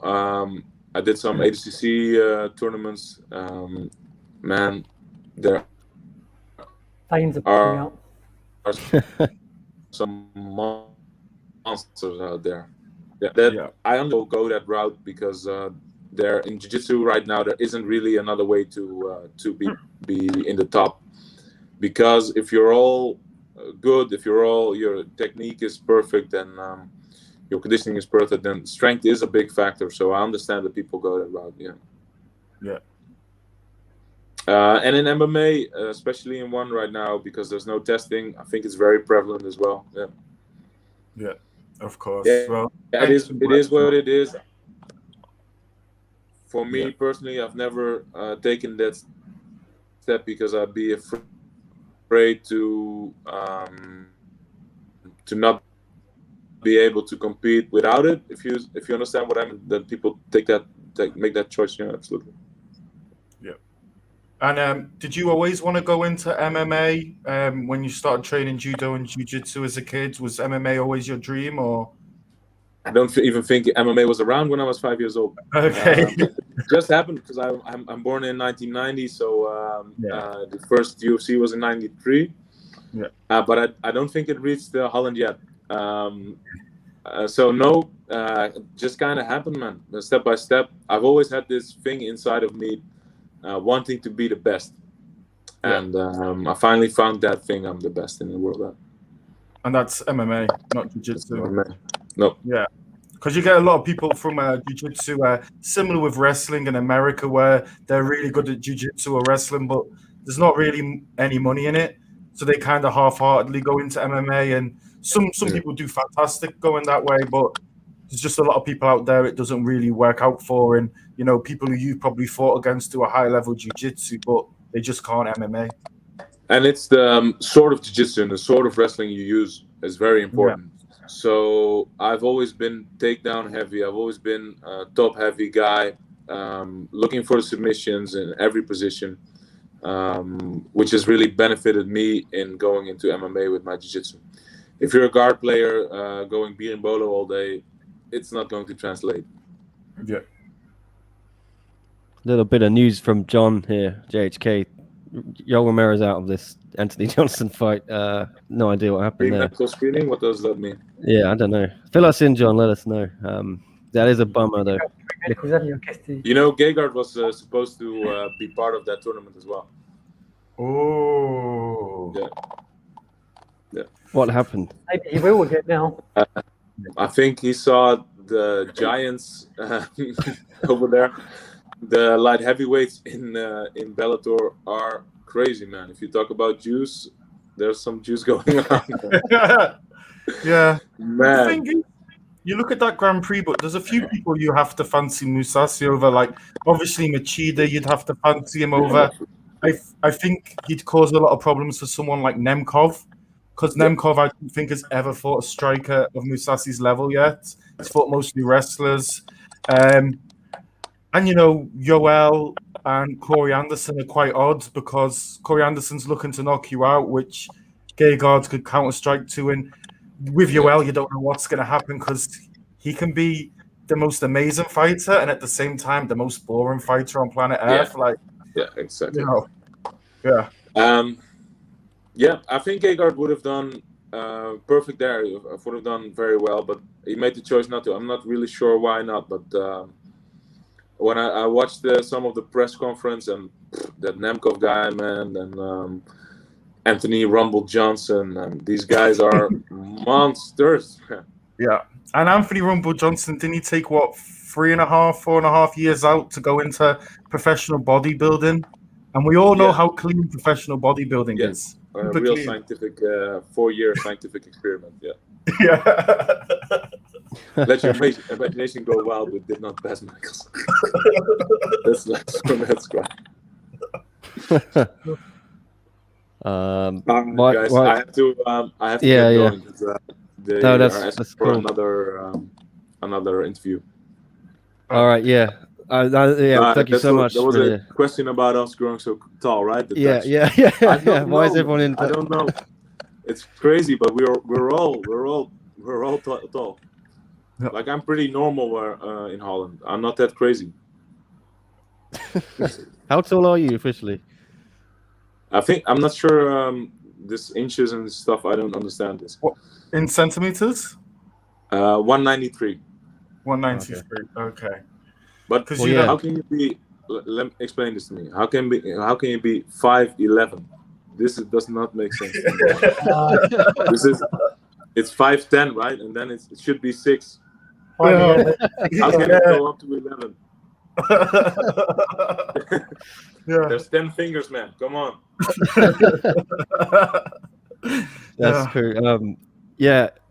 I did some ADCC tournaments. Man, there Veins are popping out. are some monsters out there. Yeah, I only go that route because there in jiu-jitsu right now there isn't really another way to be in the top. Because if you're all good, if your technique is perfect and your conditioning is perfect, then strength is a big factor. So I understand that people go that route. Yeah. And in MMA, especially in one right now, because there's no testing, I think it's very prevalent as well. Yeah, of course. Yeah. Well, it is what it is. For me personally, I've never taken that step because I'd be afraid to not be able to compete without it. If you understand what I mean, that people make that choice. Yeah, absolutely. Yeah. And did you always want to go into MMA when you started training judo and jiu-jitsu as a kid? Was MMA always your dream, or? I don't even think MMA was around when I was 5 years old. Okay. It just happened because I'm born in 1990, so the first UFC was in '93. Yeah. But I don't think it reached Holland yet. So no, just kind of happened, man. Step by step. I've always had this thing inside of me, wanting to be the best, and I finally found that thing. I'm the best in the world at. And that's MMA, not jiu-jitsu. No. Yeah. Because you get a lot of people from jiu-jitsu, similar with wrestling in America, where they're really good at jiu-jitsu or wrestling, but there's not really any money in it. So they kind of half-heartedly go into MMA, and some people do fantastic going that way, but there's just a lot of people out there it doesn't really work out for, and people who you probably fought against do a high-level jiu-jitsu, but they just can't MMA. And it's the sort of jiu-jitsu and the sort of wrestling you use is very important. Yeah. So I've always been takedown heavy. I've always been a top heavy guy, looking for the submissions in every position, which has really benefited me in going into MMA with my jiu-jitsu. If you're a guard player going berimbolo all day, it's not going to translate. Yeah. Little bit of news from John here, JHK. Yoel Romero's out of this Anthony Johnson fight. No idea what happened there. Medical screening? What does that mean? Yeah, I don't know. Fill us in, John. Let us know. That is a bummer, though. Gegard was supposed to be part of that tournament as well. Oh. Yeah. What happened? Maybe he will get now. I think he saw the giants over there. The light heavyweights in Bellator are crazy, man. If you talk about juice, there's some juice going on. Yeah, man. The thing is, you look at that Grand Prix, but there's a few people you have to fancy Mousasi over. Like obviously Machida, you'd have to fancy him over. I think he'd cause a lot of problems for someone like Nemkov, because Nemkov I don't think has ever fought a striker of Mousasi's level yet. He's fought mostly wrestlers. And Yoel and Corey Anderson are quite odd because Corey Anderson's looking to knock you out, which Gegard could counter-strike to. And with Yoel, you don't know what's going to happen because he can be the most amazing fighter and at the same time the most boring fighter on planet Earth. Yeah, exactly. Yeah. I think Gegard would have done perfect there. Would have done very well, but he made the choice not to. I'm not really sure why not, but. When I watched some of the press conference and that Nemkov guy, man, and Anthony Rumble Johnson, and these guys are monsters. Yeah. And Anthony Rumble Johnson, didn't he take what 4.5 years out to go into professional bodybuilding? And we all know Yeah. how clean professional bodybuilding Yeah. is. A Super real clean. scientific 4-year scientific experiment. Yeah. Yeah. Let your imagination go wild, but did not pass Michael's. That's great. Guys, I have to get going. They No, are that's asking for cool. another interview. All right, yeah. Thank you so much. There was a question about us growing so tall, right? The Yeah. Dutch. Why is everyone in? I don't know. It's crazy, but we're all tall. Yeah. Like I'm pretty normal in Holland. I'm not that crazy. How tall are you officially? I'm not sure. This inches and stuff. I don't understand this. What, in centimeters? 193. 193. Okay. But how can you be? Let me explain this to me. How can you be 5'11"? This does not make sense. It's 5'10", right? And then it should be 6. How can it go up to 11? Yeah. There's 10 fingers, man. Come on. That's true.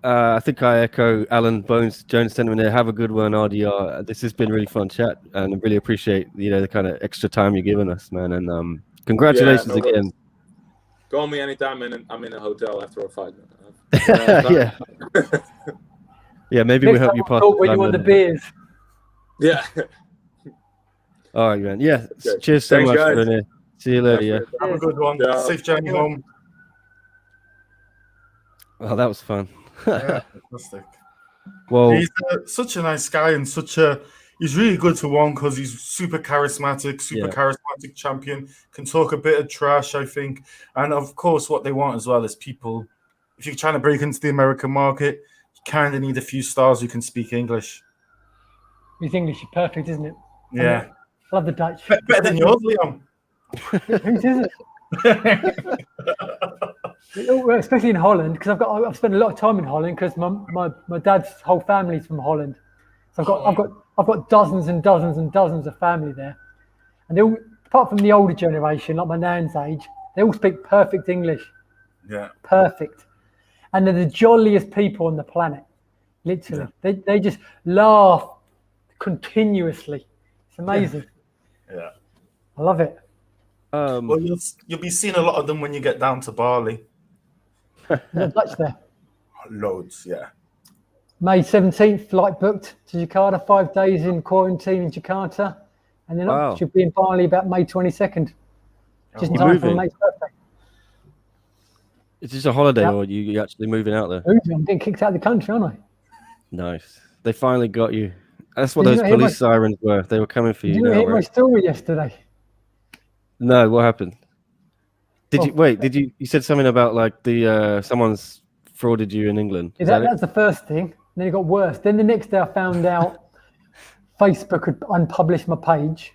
I think I echo Alan Jones' sentiment there. Have a good one, RDR. This has been a really fun chat, and I really appreciate the kind of extra time you're giving us, man. And congratulations again. Call me anytime, and I'm in a hotel after a fight. Yeah, maybe we'll help you pass. When you want the beers. Yeah. All right, man. Yeah. Okay. Cheers so much, guys. Reinier. See you later. Yeah. Have a good one. Yeah. Safe journey home. Oh, that was fun. Yeah, fantastic. Well, he's such a nice guy and he's really good to one because he's super charismatic champion, can talk a bit of trash, I think. And of course, what they want as well is people, if you're trying to break into the American market, you kind of need a few stars who can speak English. His English is perfect, isn't it? Yeah. I love the Dutch. Better than yours, Leon. Whose is it? Especially in Holland, because I've spent a lot of time in Holland because my dad's whole family's from Holland. So I've got dozens and dozens and dozens of family there, and they all, apart from the older generation, like my nan's age, they all speak perfect English. Yeah, perfect, and they're the jolliest people on the planet. Literally, they just laugh continuously. It's amazing. Yeah. I love it. Well, you'll be seeing a lot of them when you get down to Bali. There's Dutch there. Loads, yeah. May 17th, flight booked to Jakarta, 5 days in quarantine in Jakarta. And then I should be in Bali about May 22nd. Just in time for my mate's birthday. Is this a holiday or are you actually moving out there? I'm getting kicked out of the country, aren't I? Nice. They finally got you. That's what those police sirens were. They were coming for you. Did you hear my story yesterday? No, what happened? Did you said something about like the someone's frauded you in England? That's the first thing. And then it got worse. Then the next day I found out Facebook had unpublished my page.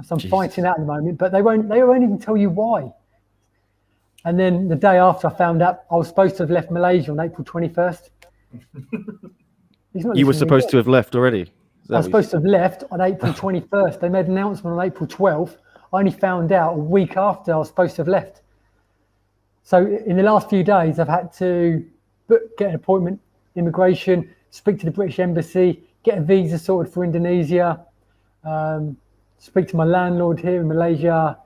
So I'm fighting that at the moment, but they won't even tell you why. And then the day after I found out I was supposed to have left Malaysia on April 21st. You were supposed to have left already? I was supposed to have left on April 21st. They made an announcement on April 12th. I only found out a week after I was supposed to have left. So in the last few days, I've had to get an appointment, immigration, speak to the British Embassy, get a visa sorted for Indonesia, speak to my landlord here in Malaysia,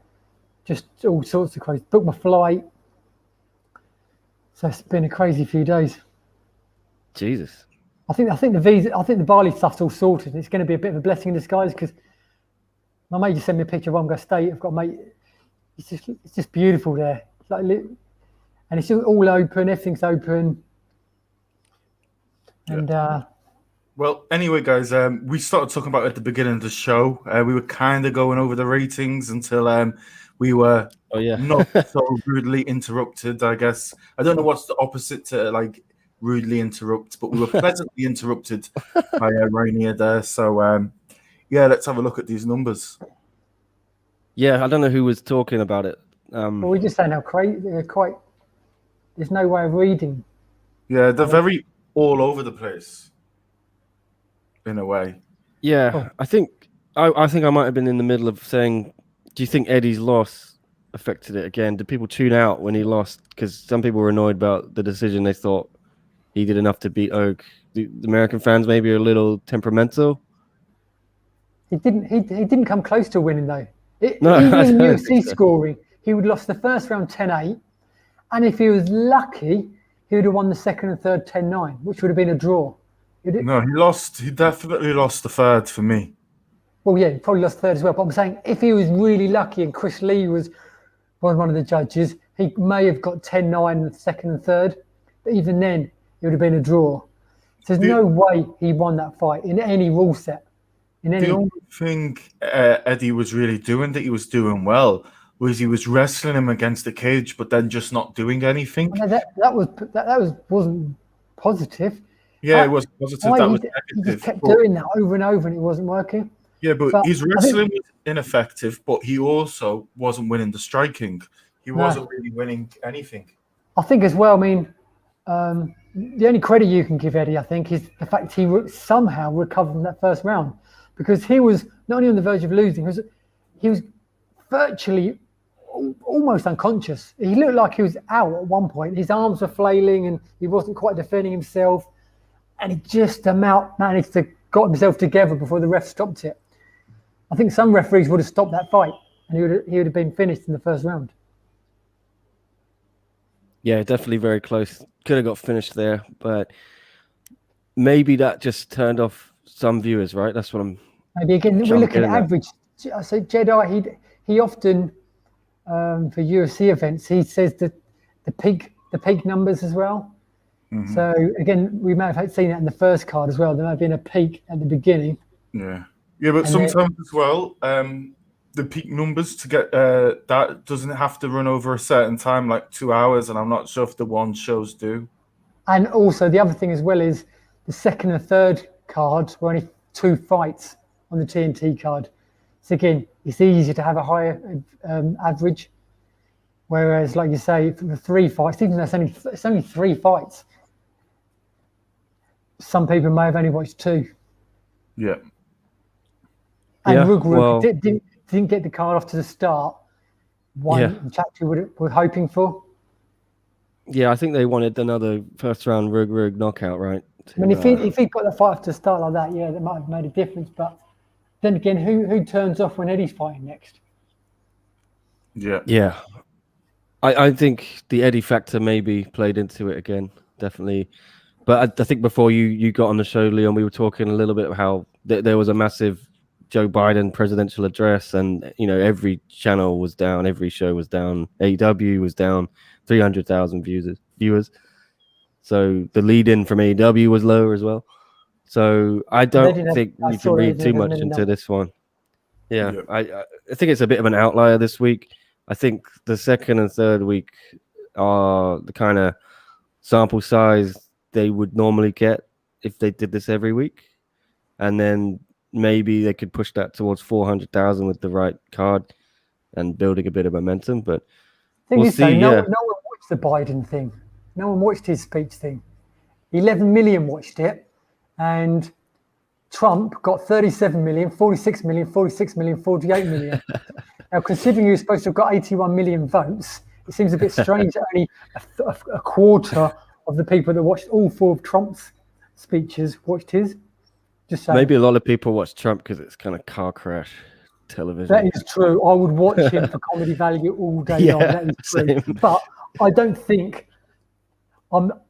just all sorts of crazy. Book my flight. So it's been a crazy few days. Jesus. I think the Bali stuff's all sorted. It's going to be a bit of a blessing in disguise because my mate just sent me a picture of where I'm going to stay. I've got a mate. It's just beautiful there. It's like, and it's all open. Everything's open. And well, anyway, guys, we started talking about it at the beginning of the show. We were kind of going over the ratings until we were not so rudely interrupted. I guess I don't know what's the opposite to like rudely interrupt, but we were pleasantly interrupted by Reinier there. So let's have a look at these numbers. Yeah, I don't know who was talking about it. well, we're just saying how crazy they're quite. There's no way of reading. Yeah, they're very all over the place, in a way. Yeah, Oh. I think I might have been in the middle of saying, do you think Eddie's loss affected it again? Did people tune out when he lost? Because some people were annoyed about the decision. They thought he did enough to beat Oak. The American fans maybe are a little temperamental. He didn't come close to winning though. No, Even I in don't UFC think so. scoring, he would have lost the first round 10-8, and if he was lucky, he would have won the second and third 10-9, which would have been a draw. No, he lost. He definitely lost the third for me. Well, yeah, he probably lost third as well. But I'm saying if he was really lucky and Chris Lee was one of the judges, he may have got 10-9 in the second and third. But even then, it would have been a draw. So there's no way he won that fight in any rule set. In any The rule. only thing Eddie was really doing that he was doing well was he was wrestling him against the cage, but then just not doing anything. Well, wasn't positive. Yeah, it was positive. That was He negative. just kept but- doing that over and over, and it wasn't working. Yeah, but But his I think- wrestling was ineffective, but he also wasn't winning the striking. He No. wasn't really winning anything. I think as well. I mean, the only credit you can give Eddie, I think, is the fact he somehow recovered from that first round, because he was not only on the verge of losing, he was virtually almost unconscious. He looked like he was out at one point. His arms were flailing, and he wasn't quite defending himself. And he just managed to got himself together before the ref stopped it. I think some referees would have stopped that fight, and he would have been finished in the first round. Yeah, definitely very close. Could have got finished there, but maybe that just turned off some viewers, right? That's what I'm. Maybe again, we're Jump looking in at that. average. So Jedi, he often for UFC events, he says that the peak numbers as well. Mhm. So again, we may have seen that in the first card as well. There may have been a peak at the beginning. Yeah, but And sometimes as well, the peak numbers to get that doesn't have to run over a certain time, like 2 hours, and I'm not sure if the one shows do. And also the other thing as well is the second and third cards were only 2 fights on the TNT card. So again, it's easier to have a higher average. Whereas, like you say, for the 3 fights, even though it's only 3 fights, some people may have only watched 2. Yeah, And Yeah, Rug well- didn't get the card off to the start. One Yeah. Chatri were hoping for. Yeah, I think they wanted another first round Rug knockout, right? I mean, if he got the fight off to start like that, yeah, that might have made a difference. But then again, who turns off when Eddie's fighting next? yeah. Yeah. I think the Eddie factor maybe played into it again, definitely. But I think before you got on the show, Leon, we were talking a little bit about how there was a massive Joe Biden presidential address, and every channel was down, every show was down, AEW was down, 300,000 viewers. So the lead-in from AEW was lower as well. So I don't didn't have- think I you saw can they read didn't too have as much many into numbers. this one. Yeah, Yeah. I think it's a bit of an outlier this week. I think the second and third week are the kind of sample size they would normally get if they did this every week. And then maybe they could push that towards 400,000 with the right card and building a bit of momentum. But Thing We'll is, though, see, no yeah. one watched the Biden thing. No one watched his speech thing. 11 million watched it, and Trump got 37 million, 46 million, 46 million, 48 million. Now, considering he was supposed to have got 81 million votes, it seems a bit strange that only a quarter of the people that watched all 4 of Trump's speeches watched his. Just saying. maybe a lot of people watch Trump because it's kind of car crash television. That is true. I would watch him for comedy value all day long. Yeah, That is true. same. But I don't think I'm not.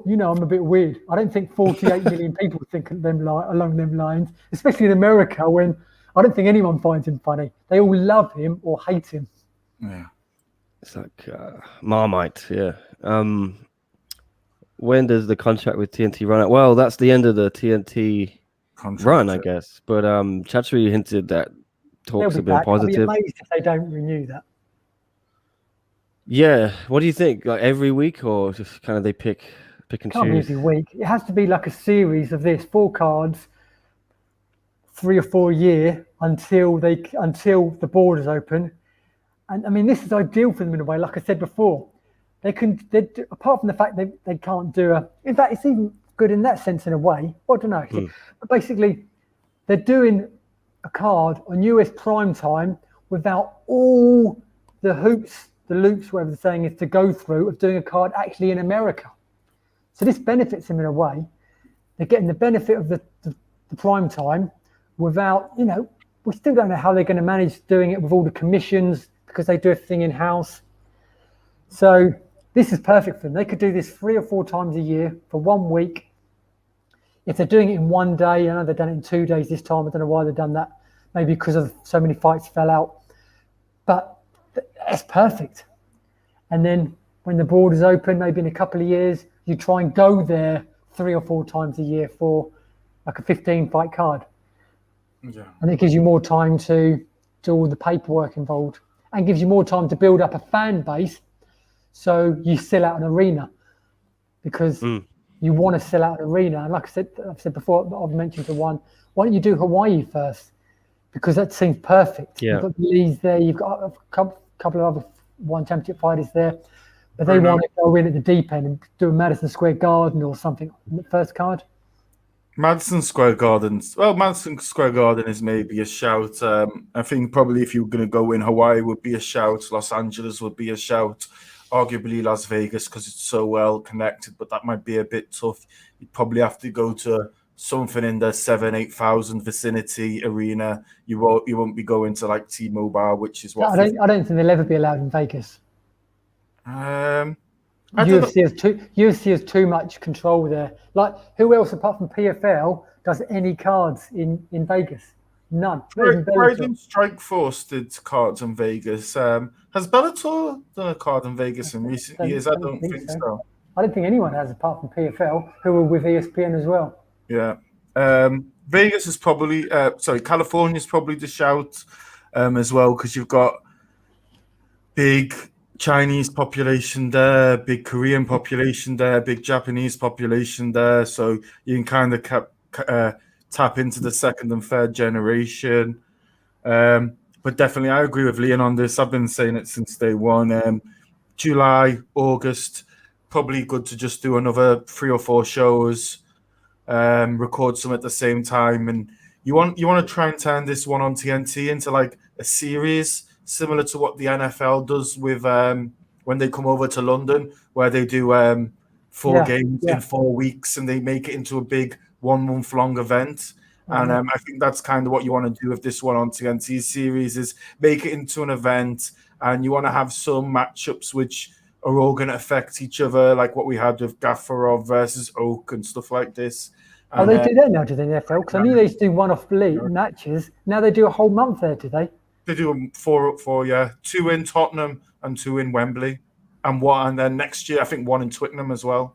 I'm a bit weird. I don't think 48 million people think along them lines, especially in America, when I don't think anyone finds him funny. They all love him or hate him. Yeah. It's like Marmite, yeah. When does the contract with TNT run out? Well, that's the end of the TNT Contract. run, I guess. But Chatri hinted that They'll talks be have been back. I'll be positive. amazed if they don't renew that. Yeah. What do you think? Like every week, or just kind of they pick and Can't be choose? every week. It has to be like a series of this 4 cards, 3 or 4 a year until the borders open. And I mean, this is ideal for them in a way. Like I said before, They can. Apart from the fact they can't do a. In fact, it's even good in that sense in a way. I don't know. But basically, they're doing a card on US prime time without all the hoops, the loops, whatever the saying is, to go through of doing a card actually in America. So this benefits them in a way. They're getting the benefit of the prime time without, we still don't know how they're going to manage doing it with all the commissions because they do everything in-house. So this is perfect for them. They could do this 3 or 4 times a year for 1 week. If they're doing it in 1 day, I know they've done it in 2 days this time. I don't know why they've done that. Maybe because of so many fights fell out. But that's perfect. And then when the borders open, maybe in a couple of years, you try and go there 3 or 4 times a year for like a 15-fight card. Yeah. And it gives you more time to do all the paperwork involved and gives you more time to build up a fan base. So you sell out an arena because you want to sell out an arena. And like I've said before, I've mentioned to one, why don't you do Hawaii first? Because that seems perfect. Yeah. You've got the Lees there, you've got a couple of other one championship fighters there, but they want to go in at the deep end and do a Madison Square Garden or something on the first card. Madison Square Garden is maybe a shout. I think probably if you're going to go in, Hawaii would be a shout. Los Angeles would be a shout. Arguably Las Vegas because it's so well connected, but that might be a bit tough. You'd probably have to go to something in the 7,000-8,000 vicinity arena. You won't be going to like T-Mobile, which is what I don't think they'll ever be allowed in Vegas. UFC has too much control there. Like, who else apart from PFL does any cards in Vegas? None. Rising Strike Force did cards in Vegas. Has Bellator done a card in Vegas in recent years? I don't think so. I don't think anyone has apart from PFL, who were with ESPN as well. Yeah. Vegas is probably, California is probably the shout as well because you've got big Chinese population there, big Korean population there, big Japanese population there. So you can kind of tap into the second and third generation. But definitely, I agree with Leon on this. I've been saying it since day one. July, August, probably good to just do another 3 or 4 shows, record some at the same time. And you want to try and turn this one on TNT into like a series, similar to what the NFL does with when they come over to London, where they do 4 games in 4 weeks and they make it into a big 1 month long event. And I think that's kind of what you want to do with this one on TNT series is make it into an event, and you want to have some matchups which are all going to affect each other, like what we had with Gaffarov versus Oak and stuff like this. And, they do that now, do they, in the NFL? Because I knew they used to do one-off matches. Now they do a whole month there, do they? They do 4, yeah. 2 in Tottenham and 2 in Wembley. And then next year, I think 1 in Twickenham as well.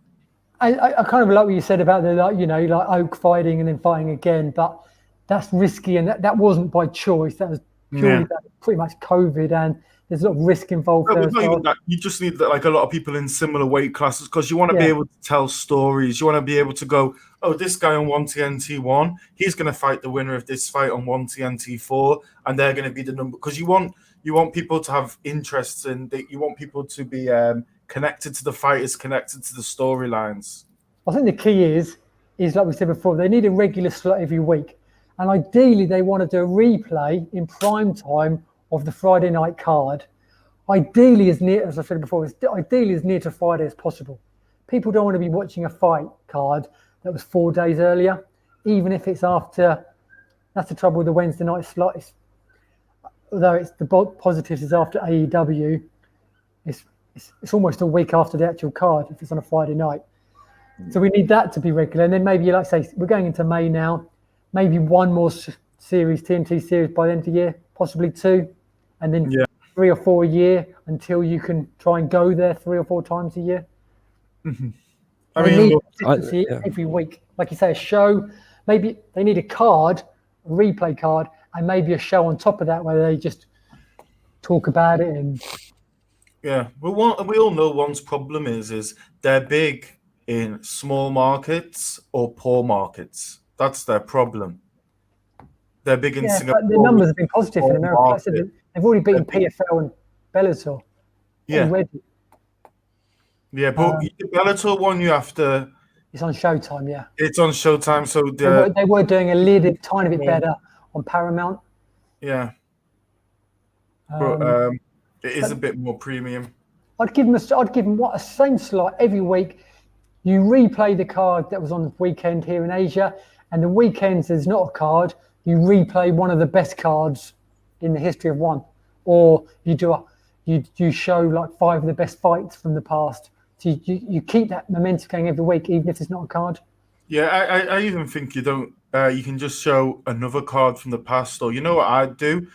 I kind of like what you said about the like Oak fighting and then fighting again, but that's risky, and that wasn't by choice. That was purely pretty much COVID, and there's a lot of risk involved there. Not even that. You just need like a lot of people in similar weight classes because you want to be able to tell stories. You want to be able to go, oh, this guy on 1 TNT 1, he's going to fight the winner of this fight on 1 TNT 4, and they're going to be the number because you want people to have interests and you want people to be connected to the fighters, connected to the storylines. I think the key is like we said before, they need a regular slot every week. And ideally, they want to do a replay in prime time of the Friday night card. Ideally, as near to Friday as possible. People don't want to be watching a fight card that was 4 days earlier, even if it's after. That's the trouble with the Wednesday night slot. Although it's the positives is after AEW, it's almost a week after the actual card if it's on a Friday night. So we need that to be regular. And then maybe, like say, we're going into May now, maybe 1 more series, TNT series by the end of the year, possibly 2, and then 3 or 4 a year until you can try and go there 3 or 4 times a year. Mm-hmm. Need consistency every week. Like you say, a show, maybe they need a card, a replay card, and maybe a show on top of that where they just talk about it. And we all know one's problem is they're big in small markets or poor markets. That's their problem. They're big in Singapore. But the numbers have been positive in America. They've already beaten PFL and Bellator. Yeah. Already. Yeah, but the Bellator one, you have to. It's on Showtime, yeah. It's on Showtime, so They were doing a little tiny bit better on Paramount. yeah. But it is a bit more premium. I'd give them a same slot every week. You replay the card that was on the weekend here in Asia, and the weekends there's not a card. You replay one of the best cards in the history of one, or you show like 5 of the best fights from the past. So you keep that momentum going every week, even if it's not a card. Yeah, I even think you don't. You can just show another card from the past, or you know what I'd do.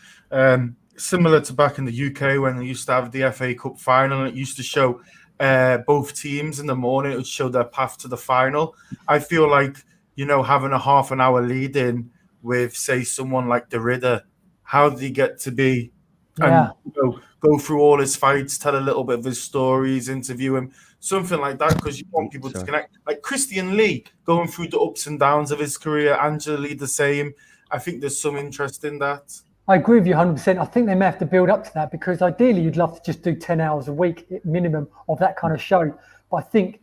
Similar to back in the UK when they used to have the FA Cup final, and it used to show both teams in the morning. It would show their path to the final. I feel like, having a half an hour lead in with, say, someone like De Ridder, how did he get to be? Yeah. And go through all his fights, tell a little bit of his stories, interview him, something like that, because you want people to connect. Like Christian Lee, going through the ups and downs of his career, Angela Lee the same. I think there's some interest in that. I agree with you 100%. I think they may have to build up to that, because ideally you'd love to just do 10 hours a week minimum of that kind of show. But I think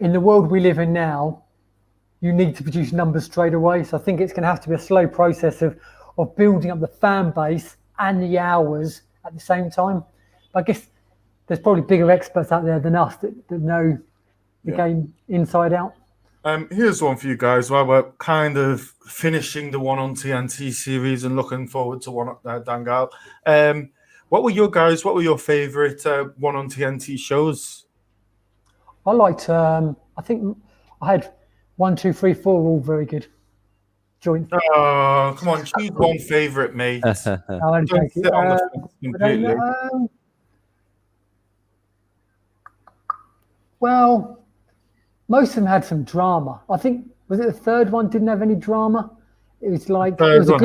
in the world we live in now, you need to produce numbers straight away. So I think it's going to have to be a slow process of building up the fan base and the hours at the same time. But I guess there's probably bigger experts out there than us that know the game inside out. Here's one for you guys while we're kind of finishing the one on TNT series and looking forward to one Dangal. What were your favorite one on TNT shows? I liked, I think I had 1, 2, 3, 4 all very good. Joint. Oh, come on, choose one favorite, mate. Don't sit on the fence completely. Well, most of them had some drama. I think, was it the third one didn't have any drama? It was like, it was a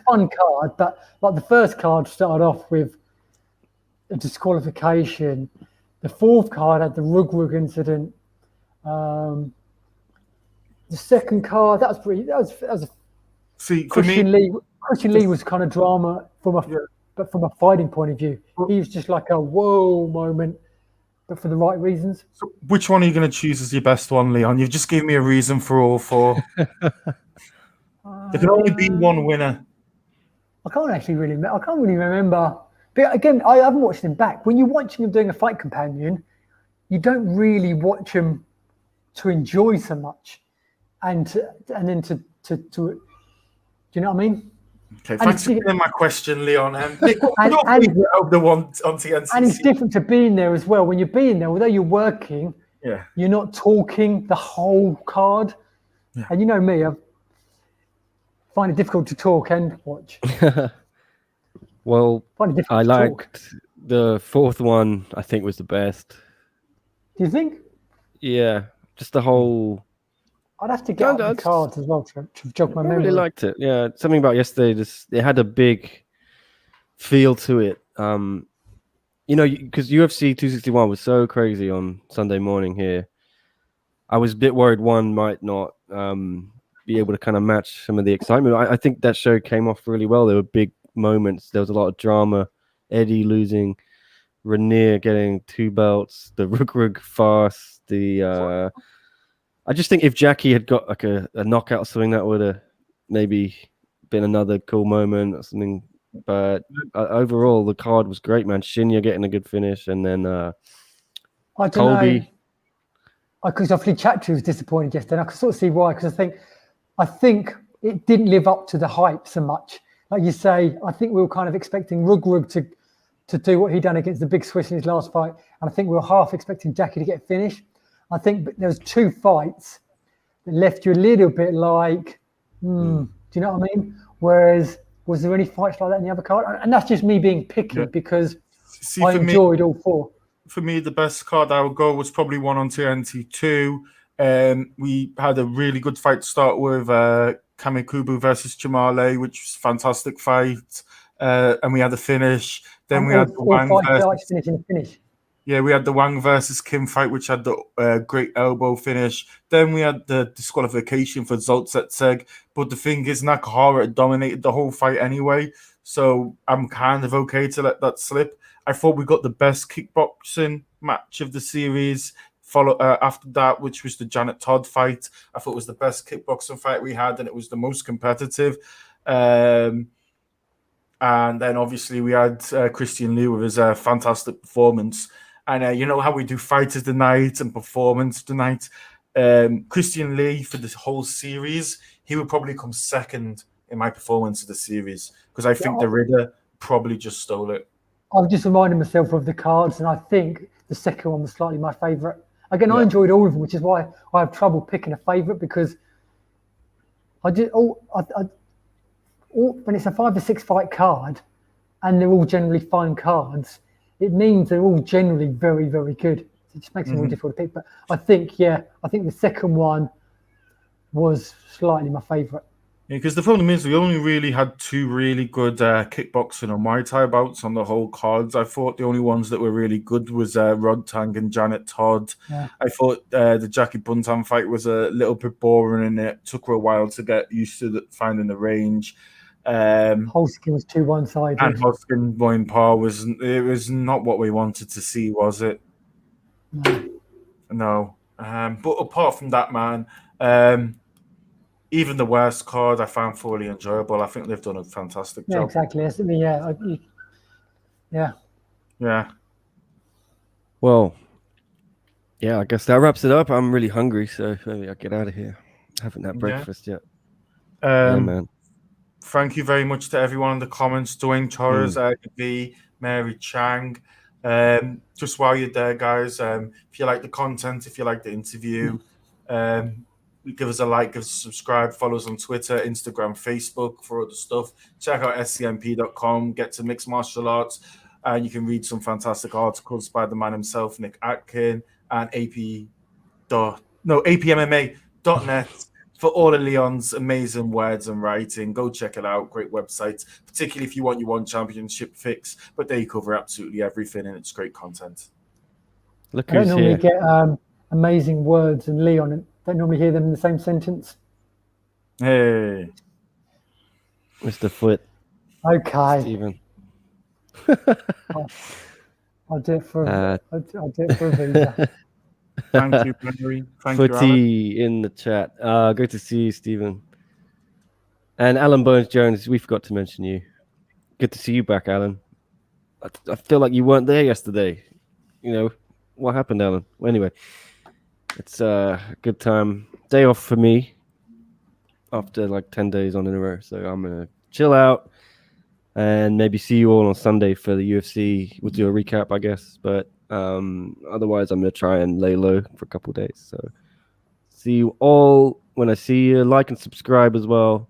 fun card, but like the first card started off with a disqualification. The fourth card had the Rug incident. The second card, that was a See, Christian Lee was kind of drama but from a fighting point of view. He was just like a whoa moment, but for the right reasons. So which one are you going to choose as your best one, Leon? You've just given me a reason for all 4. There can only be one winner. I can't really remember. But again, I haven't watched him back. When you're watching him doing a fight companion, you don't really watch him to enjoy so much, and then to do you know what I mean? Okay, thanks for getting my question, Leon. Nick, the one on TNT. And it's different to being there as well. When you're being there, although you're working, you're not talking the whole card. Yeah. And you know me, I find it difficult to talk and watch. Well, I liked the fourth one. I think was the best. Do you think? Yeah, just the whole. I'd have to get the cards as well to jog my memory. I really liked it. Yeah, something about yesterday. It had a big feel to it. Because UFC 261 was so crazy on Sunday morning here. I was a bit worried one might not be able to kind of match some of the excitement. I think that show came off really well. There were big moments. There was a lot of drama. Eddie losing, Reinier getting 2 belts, the Rug farce, I just think if Jackie had got like a knockout or something, that would have maybe been another cool moment or something. But overall, the card was great, man. Shinya getting a good finish, and then Colby. Because obviously Chatri was disappointed yesterday, and I can sort of see why. Because I think it didn't live up to the hype so much. Like you say, I think we were kind of expecting Rug to do what he done against the Big Swiss in his last fight, and I think we were half expecting Jackie to get a finish. I think there was 2 fights that left you a little bit like, do you know what I mean? Whereas, was there any fights like that in the other card? And that's just me being picky because I enjoyed all 4. For me, the best card I would go was probably one on TNT 2. We had a really good fight to start with, Kamikubu versus Jamale, which was a fantastic fight. And we had the finish. Then we had the Wang versus... Yeah, we had the Wang versus Kim fight, which had the great elbow finish. Then we had the disqualification for Zoltsetseg. But the thing is, Nakahara had dominated the whole fight anyway. So I'm kind of okay to let that slip. I thought we got the best kickboxing match of the series. Follow after that, which was the Janet Todd fight. I thought it was the best kickboxing fight we had, and it was the most competitive. And then obviously we had Christian Lee with his fantastic performance. And you know how we do fight of the night and performance of the night. Christian Lee for this whole series, he would probably come second in my performance of the series because I think the Ridder probably just stole it. I've just reminded myself of the cards, and I think the second one was slightly my favourite. Again, I enjoyed all of them, which is why I have trouble picking a favourite because I did when it's a 5 or 6 fight card and they're all generally fine cards, it means they're all generally very, very good. It just makes it more difficult to pick. But I think the second one was slightly my favourite. Yeah, because the problem is we only really had 2 really good kickboxing and Muay Thai bouts on the whole cards. I thought the only ones that were really good was Rod Tang and Janet Todd. Yeah. I thought the Jackie Buntan fight was a little bit boring and it took her a while to get used to finding the range. Holskin was too one-sided. And Holskin Boyne Parr was not what we wanted to see, was it? No. But apart from that, man, even the worst card I found fully enjoyable. I think they've done a fantastic job. Exactly. Yeah. Well, yeah, I guess that wraps it up. I'm really hungry, so maybe I'll get out of here. I haven't had breakfast yet. Yeah, man. Thank you very much to everyone in the comments. Dwayne Torres, V, Mary Chang. Just while you're there, guys, if you like the content, if you like the interview, give us a like, give us a subscribe, follow us on Twitter, Instagram, Facebook for other stuff. Check out scmp.com, get to mixed martial arts, and you can read some fantastic articles by the man himself, Nick Atkin, and apmma.net for all of Leon's amazing words and writing. Go check it out. Great website, particularly if you want your one championship fix, but they cover absolutely everything and it's great content. Look I don't who's normally here. get amazing words and Leon, and don't normally hear them in the same sentence. Hey, Mr. Foot. Okay. Stephen. I'll do it for a visa. thank you, Henry. Thank you, Alan. Footy in the chat. Good to see you, Stephen. And Alan Burns-Jones, we forgot to mention you. Good to see you back, Alan. I feel like you weren't there yesterday. You know, what happened, Alan? Well, anyway, it's a good time. Day off for me after like 10 days on in a row. So I'm going to chill out and maybe see you all on Sunday for the UFC. We'll do a recap, I guess. But otherwise, I'm going to try and lay low for a couple of days. So see you all when I see you. Like and subscribe as well.